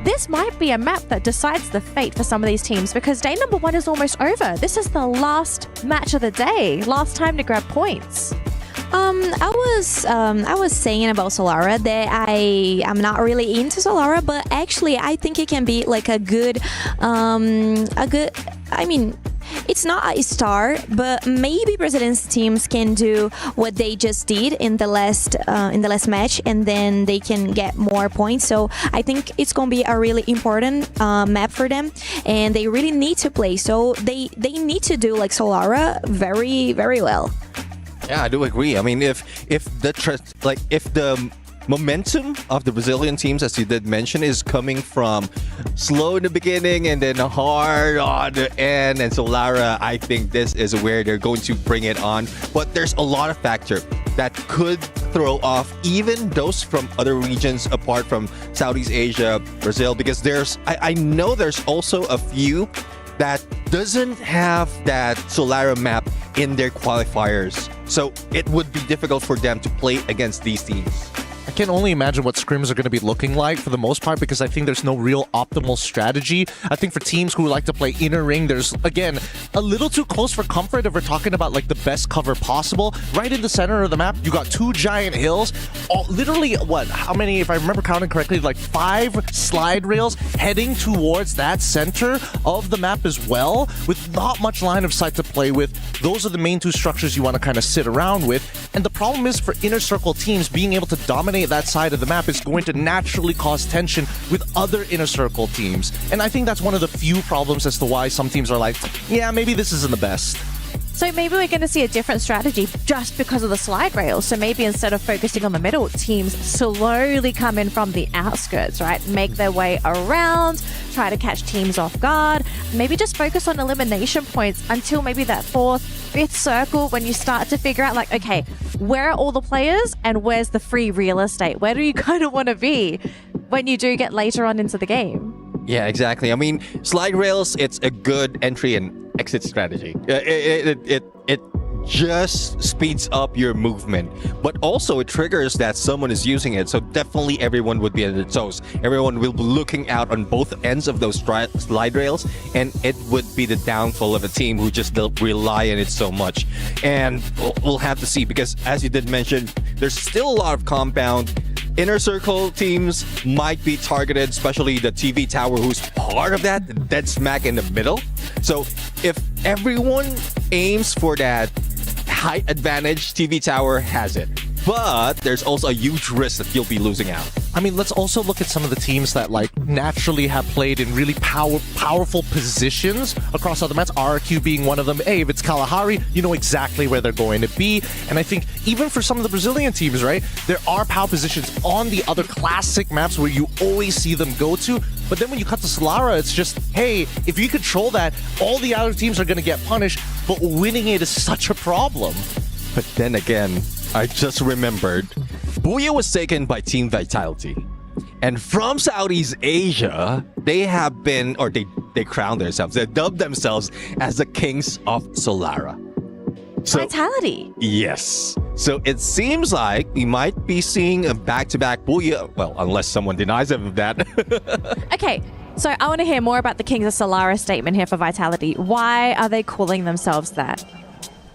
this might be a map that decides the fate for some of these teams, because day number 1 is almost over. This is the last match of the day, last time to grab points. I was saying about Solara that I'm not really into Solara, but actually I think it can be like a good, I mean, it's not a star, but maybe Brazilian teams can do what they just did in the last match, and then they can get more points. So I think it's gonna be a really important map for them, and they really need to play. So they need to do like Solara very, very well. Yeah, I do agree. I mean, if the momentum of the Brazilian teams, as you did mention, is coming from slow in the beginning and then hard on the end, and Solara, I think this is where they're going to bring it on. But there's a lot of factors that could throw off even those from other regions apart from Southeast Asia, Brazil, because I know there's also a few that doesn't have that Solara map in their qualifiers. So it would be difficult for them to play against these teams. I can only imagine what scrims are going to be looking like for the most part, because I think there's no real optimal strategy. I think for teams who like to play inner ring, there's, again, a little too close for comfort if we're talking about like the best cover possible. Right in the center of the map, you got 2 giant hills. Literally, how many, if I remember counting correctly, like 5 slide rails heading towards that center of the map as well, with not much line of sight to play with. Those are the main 2 structures you want to kind of sit around with. And the problem is for inner circle teams, being able to dominate dominate that side of the map is going to naturally cause tension with other inner circle teams. And I think that's one of the few problems as to why some teams are like, yeah, maybe this isn't the best. So maybe we're going to see a different strategy just because of the slide rails. So maybe instead of focusing on the middle, teams slowly come in from the outskirts, right? Make their way around, try to catch teams off guard. Maybe just focus on elimination points until maybe that fourth, fifth circle when you start to figure out like, okay, where are all the players and where's the free real estate? Where do you kind of want to be when you do get later on into the game? Yeah, exactly. I mean, slide rails, it's a good entry and exit strategy. It just speeds up your movement, but also it triggers that someone is using it. So definitely everyone would be at their toes. Everyone will be looking out on both ends of those slide rails, and it would be the downfall of a team who just rely on it so much. And we'll have to see, because as you did mention, there's still a lot of compound. Inner circle teams might be targeted, especially the TV tower, who's part of that, dead smack in the middle. So if everyone aims for that height advantage, TV tower has it. But there's also a huge risk that you'll be losing out. I mean, let's also look at some of the teams that like naturally have played in really powerful positions across other maps. RRQ being one of them. Hey, if it's Kalahari, you know exactly where they're going to be. And I think even for some of the Brazilian teams, right, there are power positions on the other classic maps where you always see them go to. But then when you cut to Solara, it's just, hey, if you control that, all the other teams are going to get punished, but winning it is such a problem. But then again, I just remembered, Booyah was taken by Team Vitality. And from Southeast Asia, they have been, or they crowned themselves, they dubbed themselves as the Kings of Solara. So, Vitality. Yes. So it seems like we might be seeing a back-to-back Booyah, well, unless someone denies them of that. Okay, so I want to hear more about the Kings of Solara statement here for Vitality. Why are they calling themselves that?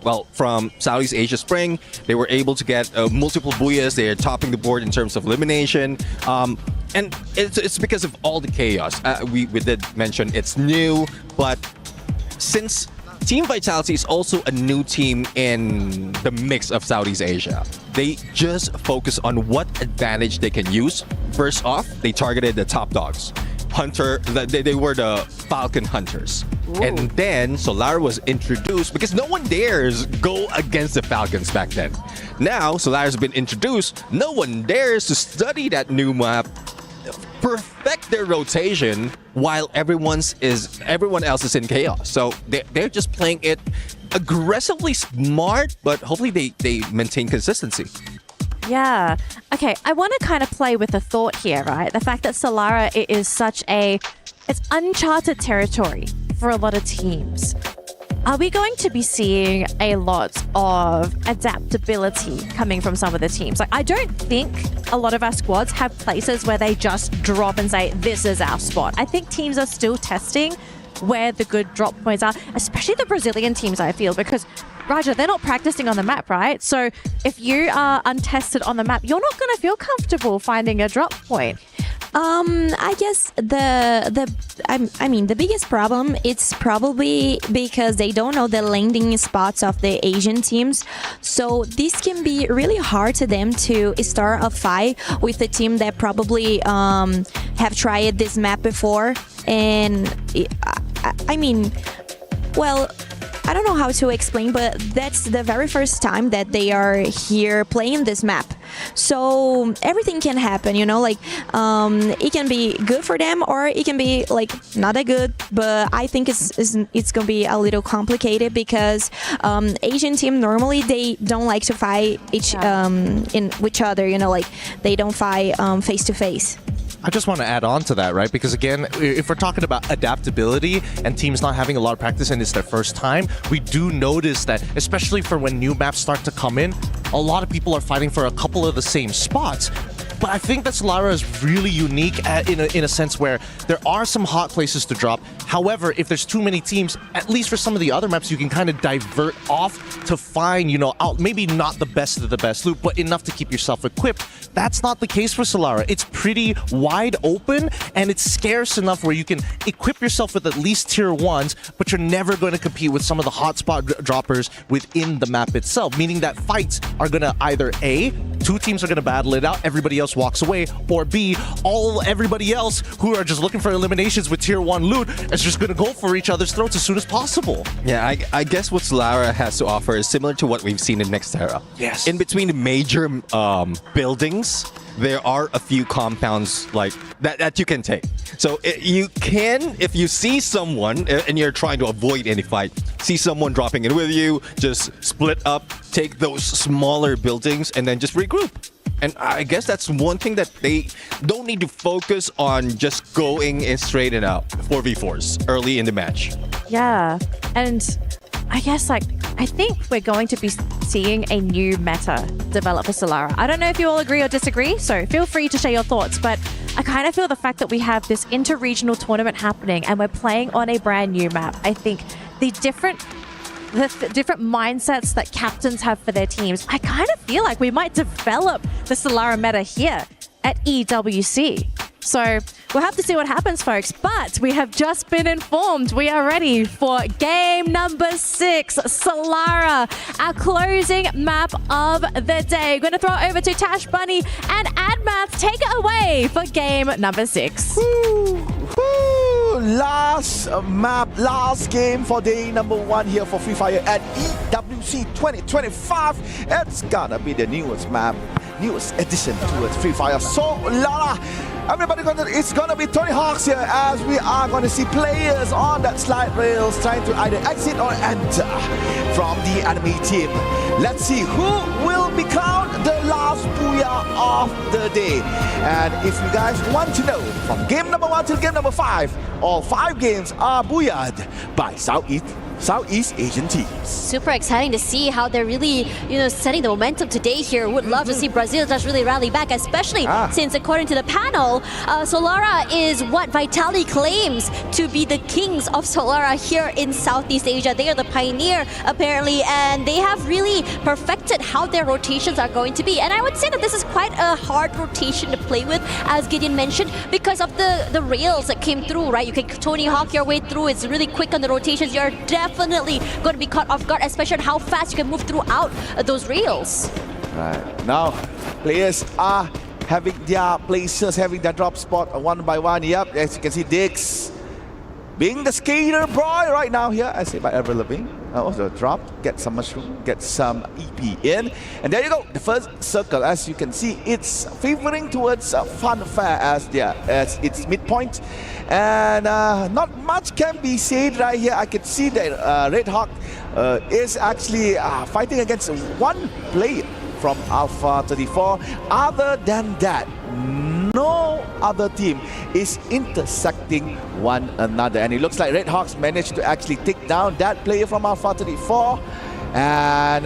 Well, from Southeast Asia Spring, they were able to get multiple Booyahs. They're topping the board in terms of elimination. And it's because of all the chaos. We did mention it's new, but since Team Vitality is also a new team in the mix of Southeast Asia, they just focus on what advantage they can use. First off, they targeted the top dogs. Hunter, they were the Falcon Hunters. Ooh. And then Solara was introduced because no one dares go against the Falcons back then. Now Solara's been introduced, no one dares to study that new map, perfect their rotation while everyone else is in chaos. So they're just playing it aggressively smart, but hopefully they maintain consistency. Yeah. Okay, I want to kind of play with the thought here, right? The fact that Solara is it's uncharted territory for a lot of teams. Are we going to be seeing a lot of adaptability coming from some of the teams? Like, I don't think a lot of our squads have places where they just drop and say, this is our spot. I think teams are still testing where the good drop points are, especially the Brazilian teams, I feel, because Raja, they're not practicing on the map, right? So if you are untested on the map, you're not going to feel comfortable finding a drop point. I guess the biggest problem, it's probably because they don't know the landing spots of the Asian teams. So this can be really hard to them to start a fight with a team that probably have tried this map before. And well, I don't know how to explain, but that's the very first time that they are here playing this map. So everything can happen, you know, like it can be good for them or it can be like not that good, but I think it's gonna be a little complicated because Asian team normally they don't like to fight each other, you know, like they don't fight face to face. I just want to add on to that, right? Because again, if we're talking about adaptability and teams not having a lot of practice and it's their first time, we do notice that, especially for when new maps start to come in, a lot of people are fighting for a couple of the same spots. But I think that Solara is really unique in a sense where there are some hot places to drop. However, if there's too many teams, at least for some of the other maps, you can kind of divert off to find, you know, out maybe not the best of the best loot, but enough to keep yourself equipped. That's not the case for Solara. It's pretty wide open and it's scarce enough where you can equip yourself with at least tier 1s, but you're never going to compete with some of the hotspot droppers within the map itself, meaning that fights are going to either A, two teams are going to battle it out, everybody else walks away, or B, everybody else who are just looking for eliminations with tier 1 loot is just going to go for each other's throats as soon as possible. Yeah, I guess what Solara has to offer is similar to what we've seen in Nextera. Yes. In between the major buildings, there are a few compounds like that you can take. So you can, if you see someone and you're trying to avoid any fight, see someone dropping in with you, just split up, take those smaller buildings, and then just regroup. And I guess that's one thing that they don't need to focus on, just going in straight and out 4v4s early in the match. Yeah, and I guess I think we're going to be seeing a new meta develop for Solara. I don't know if you all agree or disagree, so feel free to share your thoughts, but I kind of feel the fact that we have this inter-regional tournament happening and we're playing on a brand new map. I think the different mindsets that captains have for their teams, I kind of feel like we might develop the Solara meta here at EWC. So we'll have to see what happens, folks. But we have just been informed we are ready for game number 6, Solara, our closing map of the day. Going to throw it over to Tash Bunny and Admath. Take it away for game number 6. Last map, last game for day number 1 here for Free Fire at EWC 2025. It's gonna be the newest map, newest addition towards Free Fire. So Lara, everybody it's gonna be Tony Hawk's here, as we are gonna see players on that slide rails trying to either exit or enter from the enemy team. Let's see who will be crowned the last booyah of the day. And if you guys want to know, from game number 1 till game number 5, all 5 games are booyahd by Southeast Asian teams. Super exciting to see how they're really, setting the momentum today here. Would love to see Brazil just really rally back, especially since, according to the panel, Solara is what Vitality claims to be the kings of Solara here in Southeast Asia. They are the pioneer, apparently, and they have really perfected how their rotations are going to be. And I would say that this is quite a hard rotation to play with, as Gideon mentioned, because of the rails that came through, right? You can Tony Hawk your way through. It's really quick on the rotations. You're definitely going to be caught off guard, especially on how fast you can move throughout those rails. Right. Now, players are having their places, having their drop spot one by one. Yep, as you can see, Dix being the skater boy right now here, I say by Ever Living. Also drop, get some mushroom, get some EP in. And there you go, the first circle. As you can see, it's favoring towards Funfair as its midpoint. And not much can be said right here. I can see that Red Hawk is actually fighting against one player from Alpha 34. Other than that, no other team is intersecting one another. And it looks like Red Hawks managed to actually take down that player from Alpha 34. And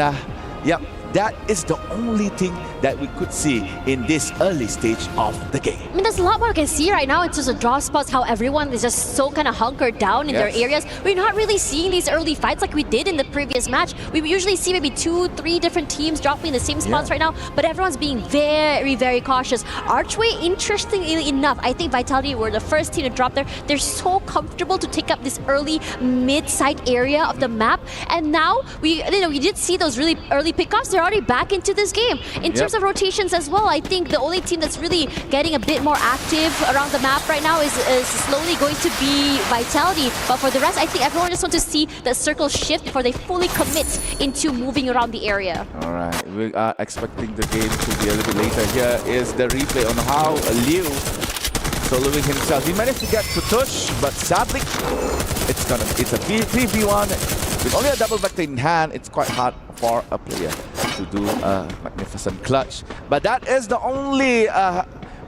yep, that is the only thing that we could see in this early stage of the game. I mean, there's a lot more I can see right now in terms of draw spots, how everyone is just so kind of hunkered down in their areas. We're not really seeing these early fights like we did in the previous match. We usually see maybe 2-3 different teams dropping in the same spots right now, but everyone's being very, very cautious. Archway, interestingly enough, I think Vitality were the first team to drop there. They're so comfortable to take up this early mid-side area of the map, and now we did see those really early pickoffs. They're already back into this game. In terms of rotations as well, I think the only team that's really getting a bit more active around the map right now is slowly going to be Vitality. But for the rest, I think everyone just wants to see the circle shift before they fully commit into moving around the area. All right, we are expecting the game to be a little bit later. Here is the replay on how Liu soloing himself. He managed to get to Tush, but sadly, it's a 3v1 with only a double vector in hand. It's quite hard for a player to do a magnificent clutch. But that is the only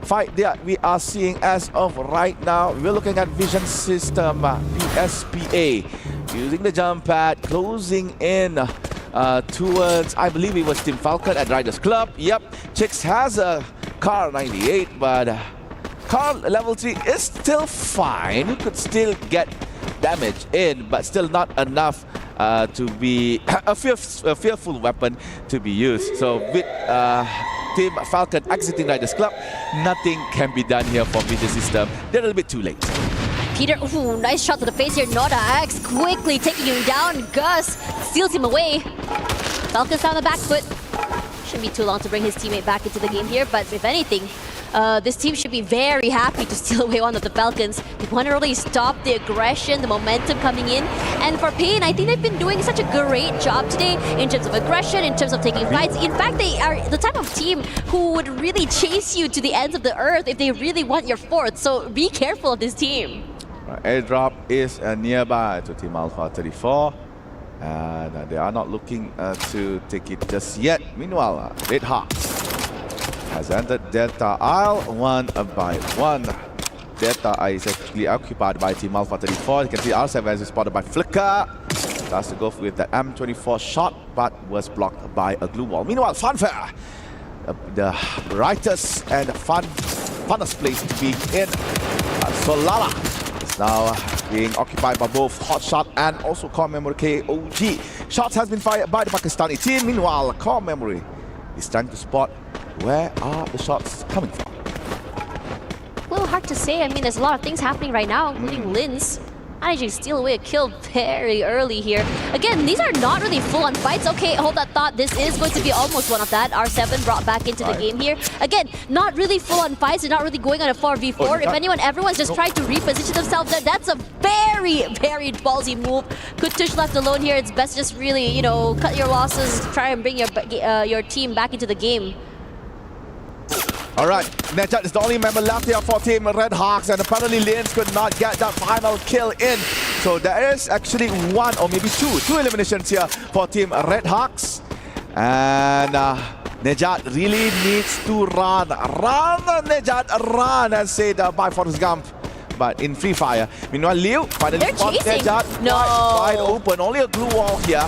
fight that we are seeing as of right now. We're looking at Vision System, PSPA, using the jump pad, closing in towards, I believe it was Team Falcon at Riders Club. Yep, Chicks has a car 98, but car level 3 is still fine. You could still get damage in, but still not enough to be a fearful weapon to be used. So with Team Falcon exiting Riders Club, nothing can be done here for Vision System. They're a little bit too late. Peter, ooh, nice shot to the face here. Noda X quickly taking him down. Gus steals him away. Falcon's down the back foot. shouldn't be too long to bring his teammate back into the game here. But if anything, this team should be very happy to steal away one of the Falcons. They want to really stop the aggression, the momentum coming in. And for Pain, I think they've been doing such a great job today in terms of aggression, in terms of taking fights. In fact, they are the type of team who would really chase you to the ends of the earth if they really want your fourth. So be careful of this team. Airdrop is nearby to Team Alpha 34. And they are not looking to take it just yet. Meanwhile, Red Hawks has entered Delta Isle one by one. Delta Isle is actually occupied by Team Alpha 34. You can see R7 is spotted by Flicker. Tries to go with the M24 shot, but was blocked by a glue wall. Meanwhile, Funfair, the brightest and funnest place to be in. Solana is now being occupied by both Hotshot and also Core Memory KOG. Shots has been fired by the Pakistani team. Meanwhile, Core Memory is trying to spot where are the shots coming from. A little hard to say. I mean, there's a lot of things happening right now, including Linz managing to steal away a kill very early here. Again, these are not really full-on fights. Okay, hold that thought. This is going to be almost one of that. R7 brought back into the game here. Again, not really full-on fights. They're not really going on a 4v4. If anyone, everyone's just trying to reposition themselves there. That's a very, very ballsy move. Kutush left alone here. It's best just really, you know, cut your losses, try and bring your team back into the game. Alright, Nejat is the only member left here for Team Red Hawks, and apparently Linz could not get that final kill in. So there is actually one or maybe two eliminations here for Team Red Hawks. And Nejat really needs to run. Run, Nejat, run, as said by Forrest Gump. But in Free Fire. Meanwhile, Liu finally spots Nejat wide open. Only a glue wall here.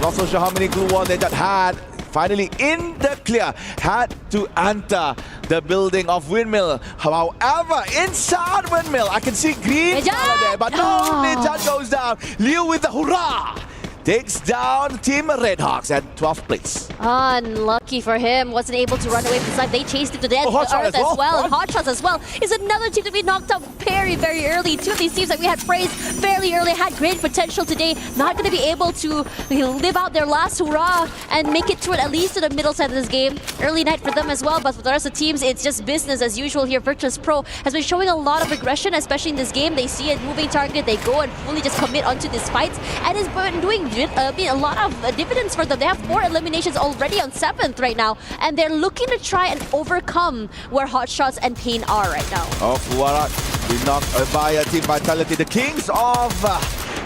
Not so sure how many glue walls Nejat had. Finally in the clear, had to enter the building of Windmill. However, inside Windmill, I can see green color there, but no, Nejat goes down. Liu with the hurrah takes down Team Red Hawks at 12th place. Unlucky for him, wasn't able to run away from the side. They chased him to the end of the earth as well. And Hotshots as well is another team to be knocked out very, very early. Two of these teams that we had praised fairly early had great potential today. Not going to be able to live out their last hurrah and make it through at least to the middle side of this game. Early night for them as well, but for the rest of the teams, it's just business as usual here. Virtus Pro has been showing a lot of aggression, especially in this game. They see a moving target, they go and fully just commit onto these fights, and it's been doing a lot of dividends for them. They have 4 eliminations already on 7th right now, and they're looking to try and overcome where Hotshots and Pain are right now. Of Warat, we knocked by Team Vitality. The Kings of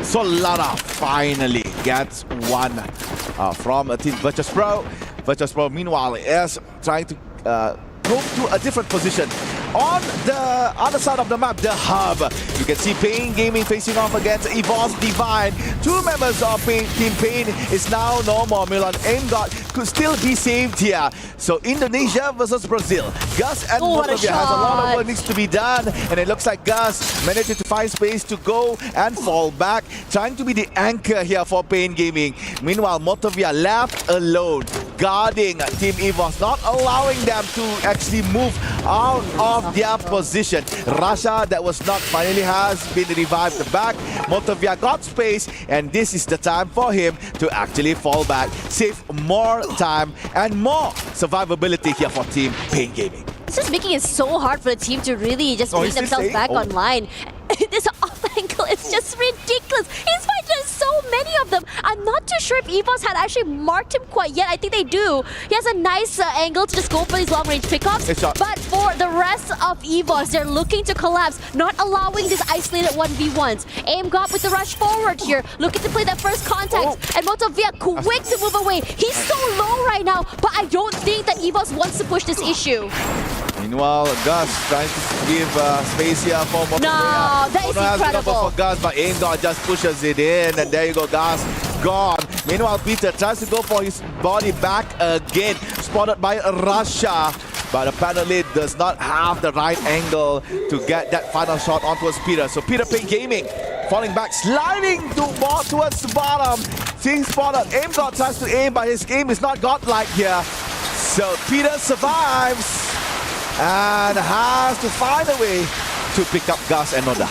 Solana finally gets one from Team Virtus Pro. Virtus Pro, meanwhile, is trying to go to a different position. On the other side of the map, the hub. You can see Pain Gaming facing off against Evolve Divine. 2 members of Team Pain is now no more. Milan Aimgod could still be saved here. So Indonesia versus Brazil. Gus and Motovia has a lot of work needs to be done. And it looks like Gus managed to find space to go and fall back. Trying to be the anchor here for Pain Gaming. Meanwhile, Motovia left alone, guarding Team Evolve, not allowing them to actually move out of their position. Rasha, that was knocked, finally has been revived back. Motovia got space, and this is the time for him to actually fall back, save more time and more survivability here for Team Pain Gaming. It's just making it so hard for the team to really just bring themselves back online. This off angle is just ridiculous. He's fighting so many of them. I'm not too sure if Evos had actually marked him quite yet. I think they do. He has a nice angle to just go for these long-range pickups. But for the rest of Evos, they're looking to collapse, not allowing these isolated 1v1s. Aimgod with the rush forward here, looking to play that first contact. And Motovia quick to move away. He's so low right now, but I don't think that Evos wants to push this issue. Meanwhile, Gus trying to give space here for Motovia. No, that is incredible. For Gus, but Aimgod just pushes it in, and there you go, Gus gone. Meanwhile, Peter tries to go for his body back again, spotted by Russia, but apparently does not have the right angle to get that final shot onto Peter. So Peter Pain Gaming falling back, sliding towards the bottom. Seeing spotted, Aimgod tries to aim, but his aim is not godlike here. So Peter survives and has to find a way to pick up Gus and Noda.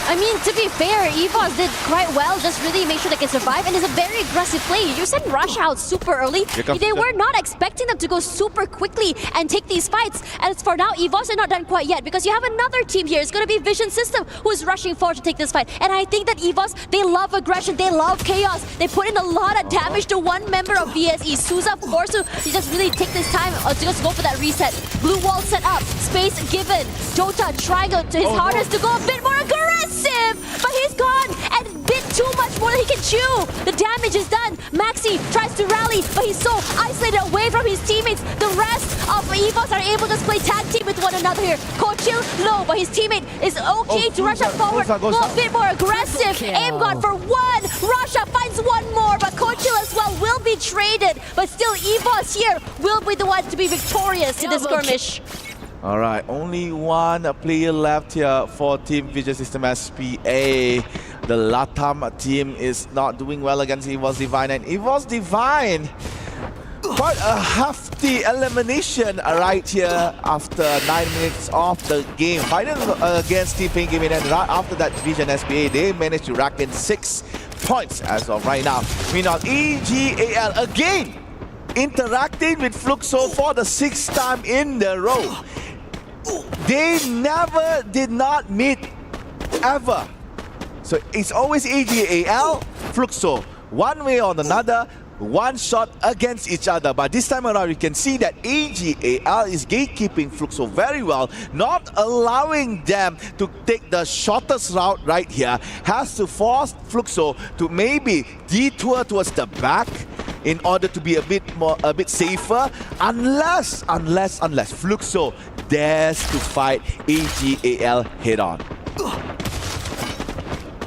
I mean, to be fair, EVOS did quite well, just really make sure they can survive, and it's a very aggressive play. You send Rush out super early. They were not expecting them to go super quickly and take these fights. And for now, EVOS are not done quite yet, because you have another team here. It's going to be Vision System, who's rushing forward to take this fight. And I think that EVOS, they love aggression, they love chaos. They put in a lot of damage to one member of VSE. Souza forced to just really take this time to just go for that reset. Blue wall set up, space given. Dota trying to his hardest to go a bit more aggressive, but he's gone and bit too much more than he can chew. The damage is done. Maxi tries to rally, but he's so isolated away from his teammates. The rest of EVOS are able to just play tag team with one another here. Kochil low, but his teammate is okay to rush up forward. Go a bit more aggressive. Aim gone for one. Russia finds one more, but Kochil as well will be traded. But still, EVOS here will be the one to be victorious in this skirmish. All right, only one player left here for Team Vision System SPA. The Latam team is not doing well against EVOS Divine, and EVOS Divine, quite a hefty elimination right here after 9 minutes of the game. Final against Team Pain Gaming, and right after that Vision SPA, they managed to rack in 6 points as of right now. Meanwhile, EGAL again interacting with Fluxo for the 6th time in a row. They never did not meet ever. So it's always EGAL, Fluxo, one way or another, one shot against each other. But this time around, you can see that EGAL is gatekeeping Fluxo very well, not allowing them to take the shortest route right here. Has to force Fluxo to maybe detour towards the back in order to be a bit safer, unless Fluxo dares to fight EGAL head on.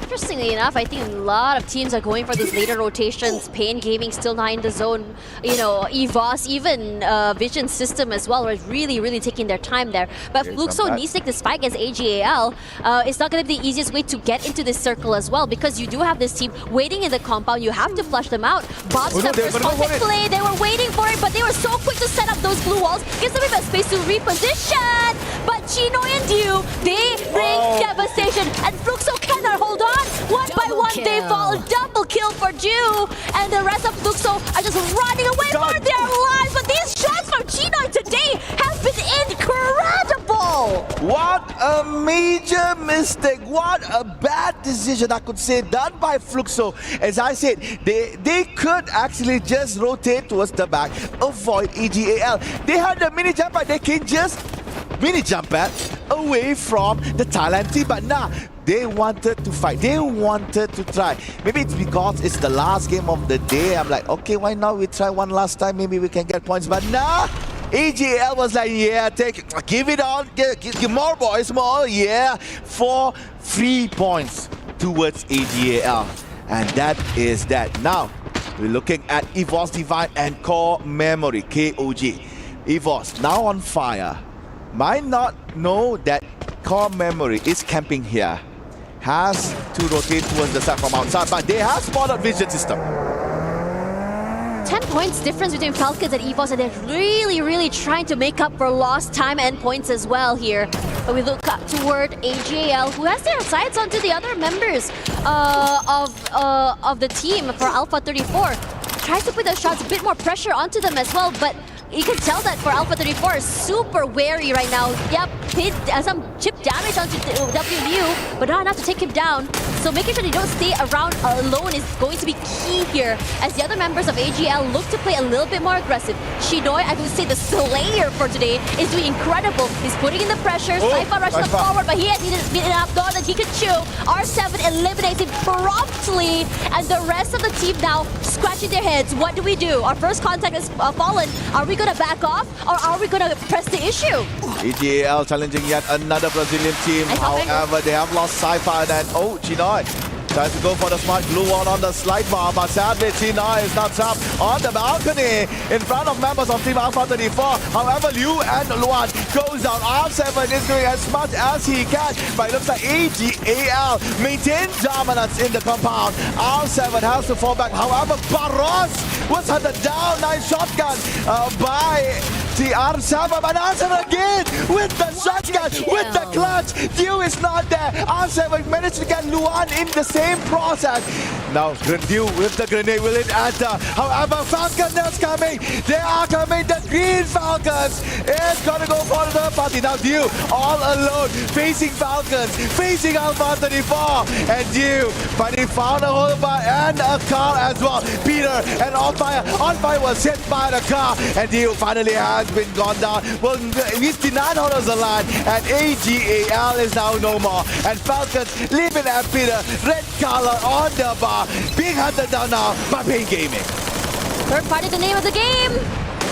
Interestingly enough, I think a lot of teams are going for these later rotations. Pain Gaming still not in the zone. You know, EVOS, even Vision System as well, are really taking their time there. But Fluxo needs to take this fight against AGAL. It's not going to be the easiest way to get into this circle as well, because you do have this team waiting in the compound. You have to flush them out. Bob's the first contact play. They were waiting for it, but they were so quick to set up those blue walls. Gives them a bit of space to reposition. But Chino and Dew, they bring devastation, and Fluxo cannot hold on. One by one, they fall. Double kill for Dew, and the rest of Fluxo are just running away for their lives. But these shots from Chino today have been incredible. What a major mistake. What a bad decision, I could say, done by Fluxo. As I said, they could actually just rotate towards the back, avoid EGAL. They had the mini jump pad. They can just mini jump pad away from the Thailand team. But nah, they wanted to fight. They wanted to try. Maybe it's because it's the last game of the day. I'm like, okay, why not? We try one last time. Maybe we can get points. But nah, EGAL was like, yeah, give it on. Give more, boys, more. Yeah, 4 free points towards EGAL. And that is that. Now, we're looking at EVOS Divine and Core Memory, KOG. EVOS now on fire. Might not know that Core Memory is camping here. Has to rotate towards the side from outside, but they have spotted Vision System. 10 points difference between Falcons and EVOS, and they're really trying to make up for lost time and points as well here. But we look up toward AGAL, who has their sights onto the other members of the team for Alpha 34. Tries to put the shots, a bit more pressure onto them as well, but you can tell that for Alpha 34 is super wary right now. Yep, hit some chip damage onto WMU, but not enough to take him down. So making sure they don't stay around alone is going to be key here, as the other members of AGL look to play a little bit more aggressive. Shinoi, I would say the Slayer for today, is doing incredible. He's putting in the pressure. Saifa rushes forward, but he has enough guard that he can chew. R7 eliminates him promptly, and the rest of the team now scratching their heads. What do we do? Our first contact is fallen. Are we going to back off, or are we going to press the issue? EGAL challenging yet another Brazilian team. However, they have lost Saifa, and oh, Chinoy tries to go for the smart glue wall on the slide bar, but sadly Chinoy is not up on the balcony in front of members of Team Alpha 34. However, Liu and Luan goes down. R7 is doing as much as he can, but it looks like AGAL maintains dominance in the compound. R7 has to fall back. However, Barros was hunted down. Nice shotgun by See R7 and R7 again with the shotgun, with the clutch. Dew is not there. R7 managed to get Luan in the same process. Now Dew with the grenade, will it enter? However, Falcon is coming. They are coming. The Green Falcons is gonna go for the party. Now Dew all alone, facing Falcons, facing Alpha 34. And Dew finally found a whole bar and a car as well. Peter and On Fire was hit by the car. And Dew finally has been gone down. Well, he's 9 holders alive. And AGAL is now no more. And Falcons leaving at Peter. Red color on the bar. Being hunted down now by Pain Gaming. Third party, the name of the game.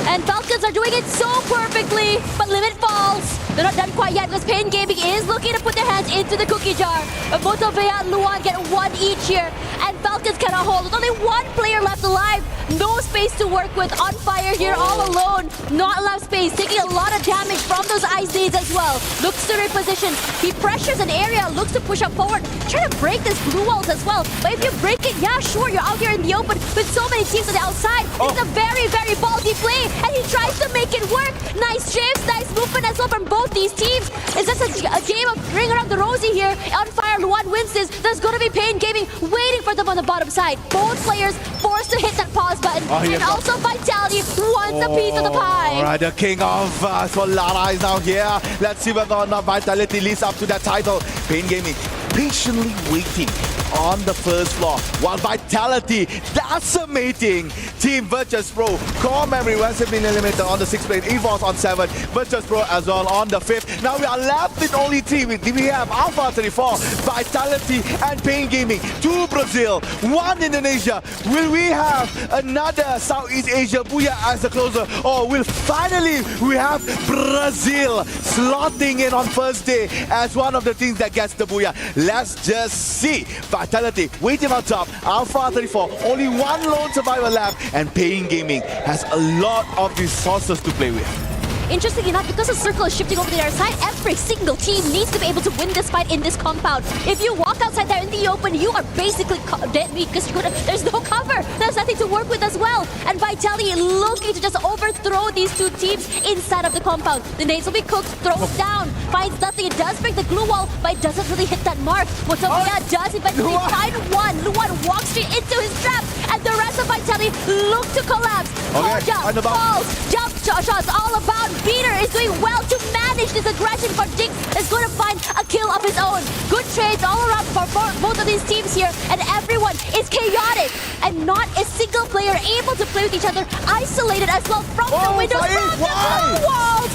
And Falcons are doing it so perfectly, but Limit falls. They're not done quite yet because Pain Gaming is looking to put their hands into the cookie jar. But both of Vea and Luan get one each here. And Falcons cannot hold. With only one player left alive. No space to work with. On Fire here all alone. Not enough space. Taking a lot of damage from those ice nades as well. Looks to reposition. He pressures an area. Looks to push up forward. Trying to break this blue walls as well. But if you break it, yeah, sure, you're out here in the open with so many teams on the outside. It's a very, very ballsy play. And he tries to make it work. Nice shifts, nice movement as well from both these teams. It's just a game of ring around the rosy here. On Fire, Luan wins this. There's going to be Pain Gaming waiting for them on the bottom side. Both players forced to hit that pause button. And also Vitality wants a piece of the pie. Alright, the king of Solara is now here. Let's see whether or not Vitality lives up to that title. Pain Gaming patiently waiting on the first floor while Vitality decimating Team Virtus Pro. Core Memory once have been eliminated on the 6th plane. EVOS on 7. Virtus Pro as well on the 5th. Now we are left with only 3. We have Alpha 34, Vitality and Pain Gaming. 2 Brazil, 1 Indonesia. Will we have another Southeast Asia Booyah as the closer? Or will finally we have Brazil slotting in on first day as one of the teams that gets the Booyah? Let's just see. Vitality waiting on top. Alpha 34, only 1 lone survivor left. And Pain Gaming has a lot of resources to play with. Interesting enough, because the circle is shifting over to their side, every single team needs to be able to win this fight in this compound. If you walk outside there in the open, you are basically dead because there's no cover. There's nothing to work with as well. And Vitality looking to just overthrow these 2 teams inside of the compound. The nades will be cooked, throws down, finds nothing. It does break the glue wall, but it doesn't really hit that mark. What Sofia does eventually find one. Luan walks straight into his trap, and the rest of Vitality look to collapse. Jump, falls, jump shots all about. Peter is doing well to manage this aggression, but Jinx is going to find a kill of his own. Good trades all around for both of these teams here, and everyone is chaotic, and not a single player able to play with each other, isolated as well from the windows, from the blue walls.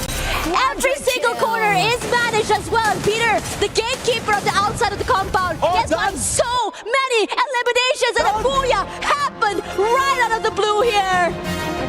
Every single corner is managed as well, and Peter, the gatekeeper of the outside of the compound, gets won so many eliminations, and a booyah happened right out of the blue here.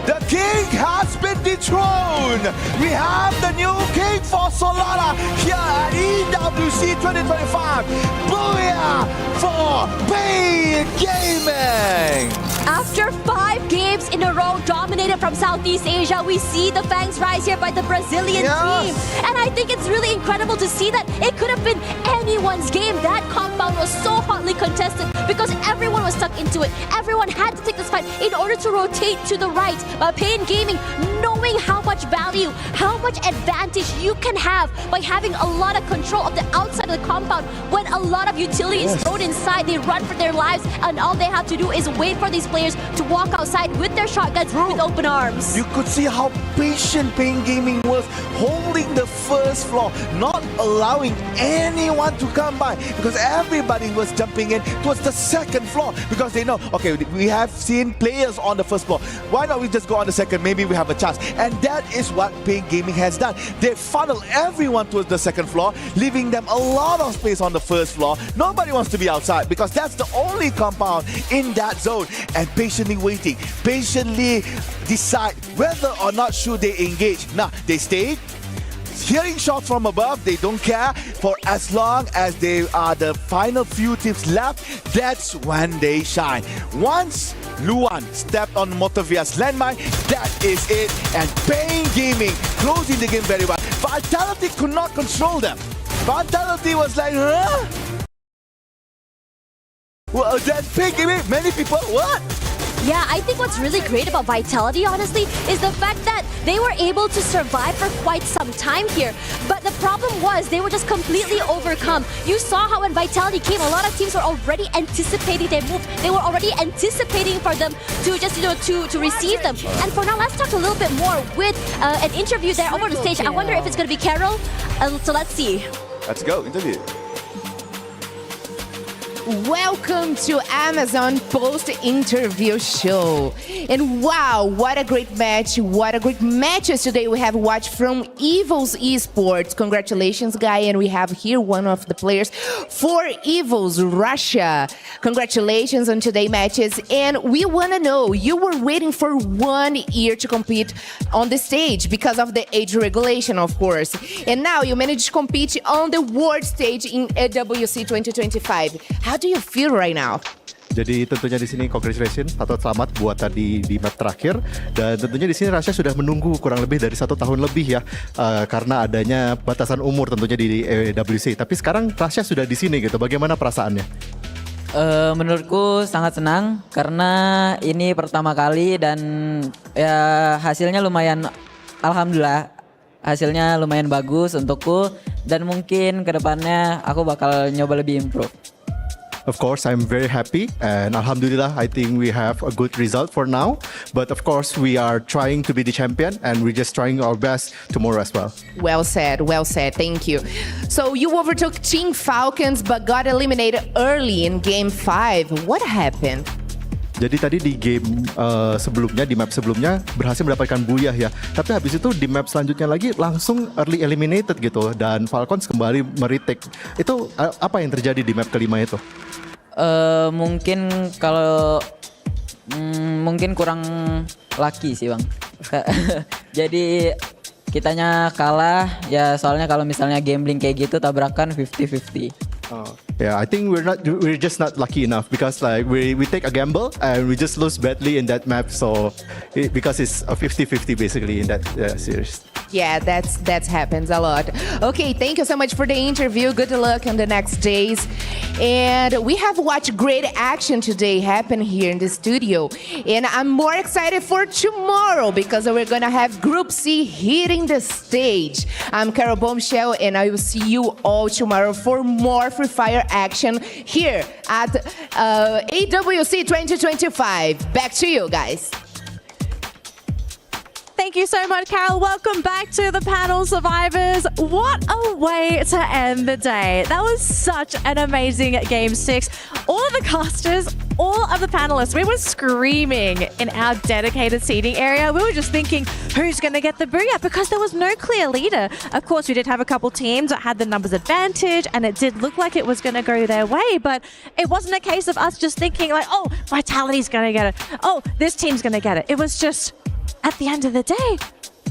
The king has been dethroned. We have the new king for Solana here at EWC 2025. Booyah for Pain Gaming. After 5 games in a row dominated from Southeast Asia, we see the fangs rise here by the Brazilian team. And I think it's really incredible to see that it could have been anyone's game. That compound was so hotly contested because everyone was stuck into it. Everyone had to take this fight in order to rotate to the right. But Pain Gaming, knowing how much value, how much advantage you can have by having a lot of control of the outside of the compound. When a lot of utility is thrown inside, they run for their lives, and all they have to do is wait for these players to walk outside with their shotguns with open arms. You could see how patient Pain Gaming was, holding the first floor, not allowing anyone to come by because everybody was jumping in towards the second floor because they know, okay, we have seen players on the first floor. Why not we just go on the second? Maybe we have a chance. And that is what Pain Gaming has done. They funnel everyone towards the second floor, leaving them a lot of space on the first floor. Nobody wants to be outside because that's the only compound in that zone. And patiently waiting, patiently decide whether or not should they engage. Now, they stayed. Hearing shots from above, they don't care for as long as they are the final few teams left. That's when they shine. Once Luan stepped on Motovia's landmine, that is it. And Pain Gaming closing the game very well. Vitality could not control them. Vitality was like, huh? Well, then Pain Gaming, many people, what? Yeah, I think what's really great about Vitality, honestly, is the fact that they were able to survive for quite some time here. But the problem was they were just completely overcome. You saw how when Vitality came, a lot of teams were already anticipating their move. They were already anticipating for them to just, to receive them. And for now, let's talk a little bit more with an interview there over the stage. I wonder if it's going to be Carol. So let's see. Let's go, interview. Welcome to Amazon post-interview show. And wow, what a great match. What a great matches today we have watched from Evil's Esports. Congratulations, Guy. And we have here one of the players for Evil's Russia. Congratulations on today's matches. And we want to know, you were waiting for 1 year to compete on the stage because of the age regulation, of course. And now you managed to compete on the world stage in AWC 2025. How do you feel right now? Jadi tentunya di sini congratulations atau selamat buat tadi di map terakhir, dan tentunya di sini Rasya sudah menunggu kurang lebih dari 1 tahun lebih ya, karena adanya batasan umur tentunya di WC. Tapi sekarang Rasya sudah di sini gitu. Bagaimana perasaannya? Menurutku sangat senang karena ini pertama kali dan ya hasilnya lumayan, alhamdulillah hasilnya lumayan bagus untukku, dan mungkin kedepannya aku bakal nyoba lebih improve. Of course, I'm very happy, and alhamdulillah, I think we have a good result for now. But of course, we are trying to be the champion, and we're just trying our best tomorrow as well. Well said, thank you. So you overtook Team Falcons but got eliminated early in Game 5. What happened? Jadi tadi di game sebelumnya, di map sebelumnya berhasil mendapatkan buyah ya. Tapi habis itu di map selanjutnya lagi langsung early eliminated gitu, dan Falcons kembali meretake. Itu apa yang terjadi di map kelima itu? Mungkin kalau mungkin kurang lucky sih Bang. Jadi kitanya kalah ya, soalnya kalau misalnya gambling kayak gitu tabrakan 50-50. Yeah, I think we're just not lucky enough because like we take a gamble and we just lose badly in that map, so because it's a 50-50 basically in that series. Yeah, that happens a lot. Okay, thank you so much for the interview. Good luck in the next days. And we have watched great action today happen here in the studio. And I'm more excited for tomorrow because we're going to have Group C hitting the stage. I'm Carol Bombshell, and I will see you all tomorrow for more Free Fire action here at AWC 2025. Back to you guys. Thank you so much, Carol. Welcome back to the panel, survivors. What a way to end the day. That was such an amazing Game 6. All of the casters, all of the panelists, we were screaming in our dedicated seating area. We were just thinking, who's going to get the booyah? Because there was no clear leader. Of course, we did have a couple teams that had the numbers advantage, and it did look like it was going to go their way, but it wasn't a case of us just thinking like, oh, Vitality's going to get it. Oh, this team's going to get it. It was just, at the end of the day,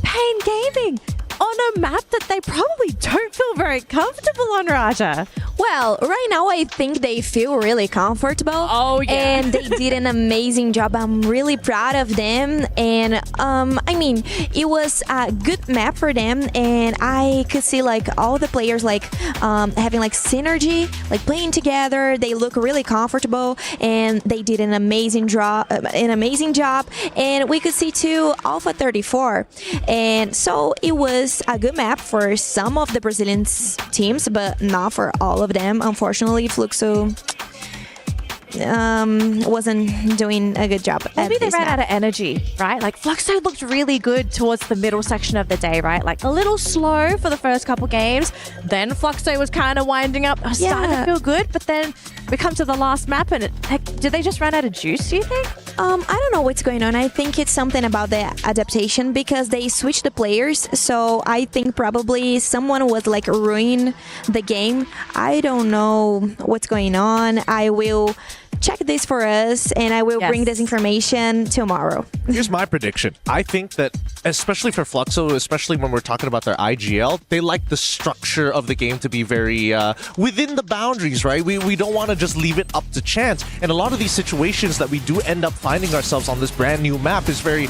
Pain Gaming on a map that they probably don't feel very comfortable on, Raja. Well, right now I think they feel really comfortable. Oh, yeah. And they did an amazing job. I'm really proud of them. And I mean, it was a good map for them. And I could see like all the players like having like synergy, like playing together. They look really comfortable, and they did an amazing job. And we could see too Alpha 34. And so it was a good map for some of the Brazilian teams, but not for all of them. Unfortunately, Fluxo wasn't doing a good job. Maybe they ran map. out of energy, right? Like Fluxo looked really good towards the middle section of the day, right? Like a little slow for the first couple games. Then Fluxo was kind of winding up, starting to feel good, but then we come to the last map and did they just run out of juice, do you think? I don't know what's going on. I think it's something about the adaptation because they switched the players. So I think probably someone was like ruin the game. I don't know what's going on. I will check this for us, and I will bring this information tomorrow. Here's my prediction. I think that, especially for Fluxo, especially when we're talking about their IGL, they like the structure of the game to be very within the boundaries, right? We don't want to just leave it up to chance. And a lot of these situations that we do end up finding ourselves on this brand new map is very,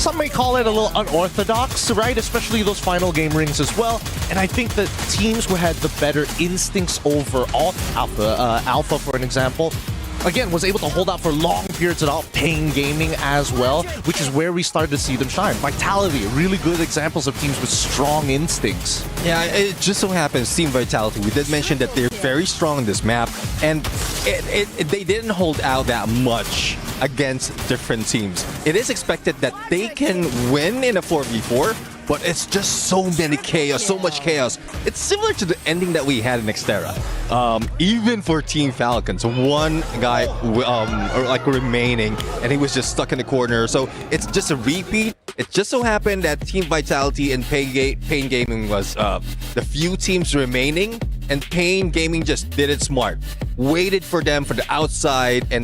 some may call it a little unorthodox, right? Especially those final game rings as well. And I think that teams who had the better instincts overall, Alpha for an example, again, was able to hold out for long periods without paying gaming as well, which is where we started to see them shine. Vitality, really good examples of teams with strong instincts. Yeah, it just so happens Team Vitality, we did mention that they're very strong in this map, and they didn't hold out that much against different teams. It is expected that they can win in a 4v4, but it's just so many chaos, so much chaos. It's similar to the ending that we had in Xterra. Even for Team Falcons, one guy remaining, and he was just stuck in the corner. So it's just a repeat. It just so happened that Team Vitality and Pain Gaming was the few teams remaining, and Pain Gaming just did it smart. Waited for them for the outside and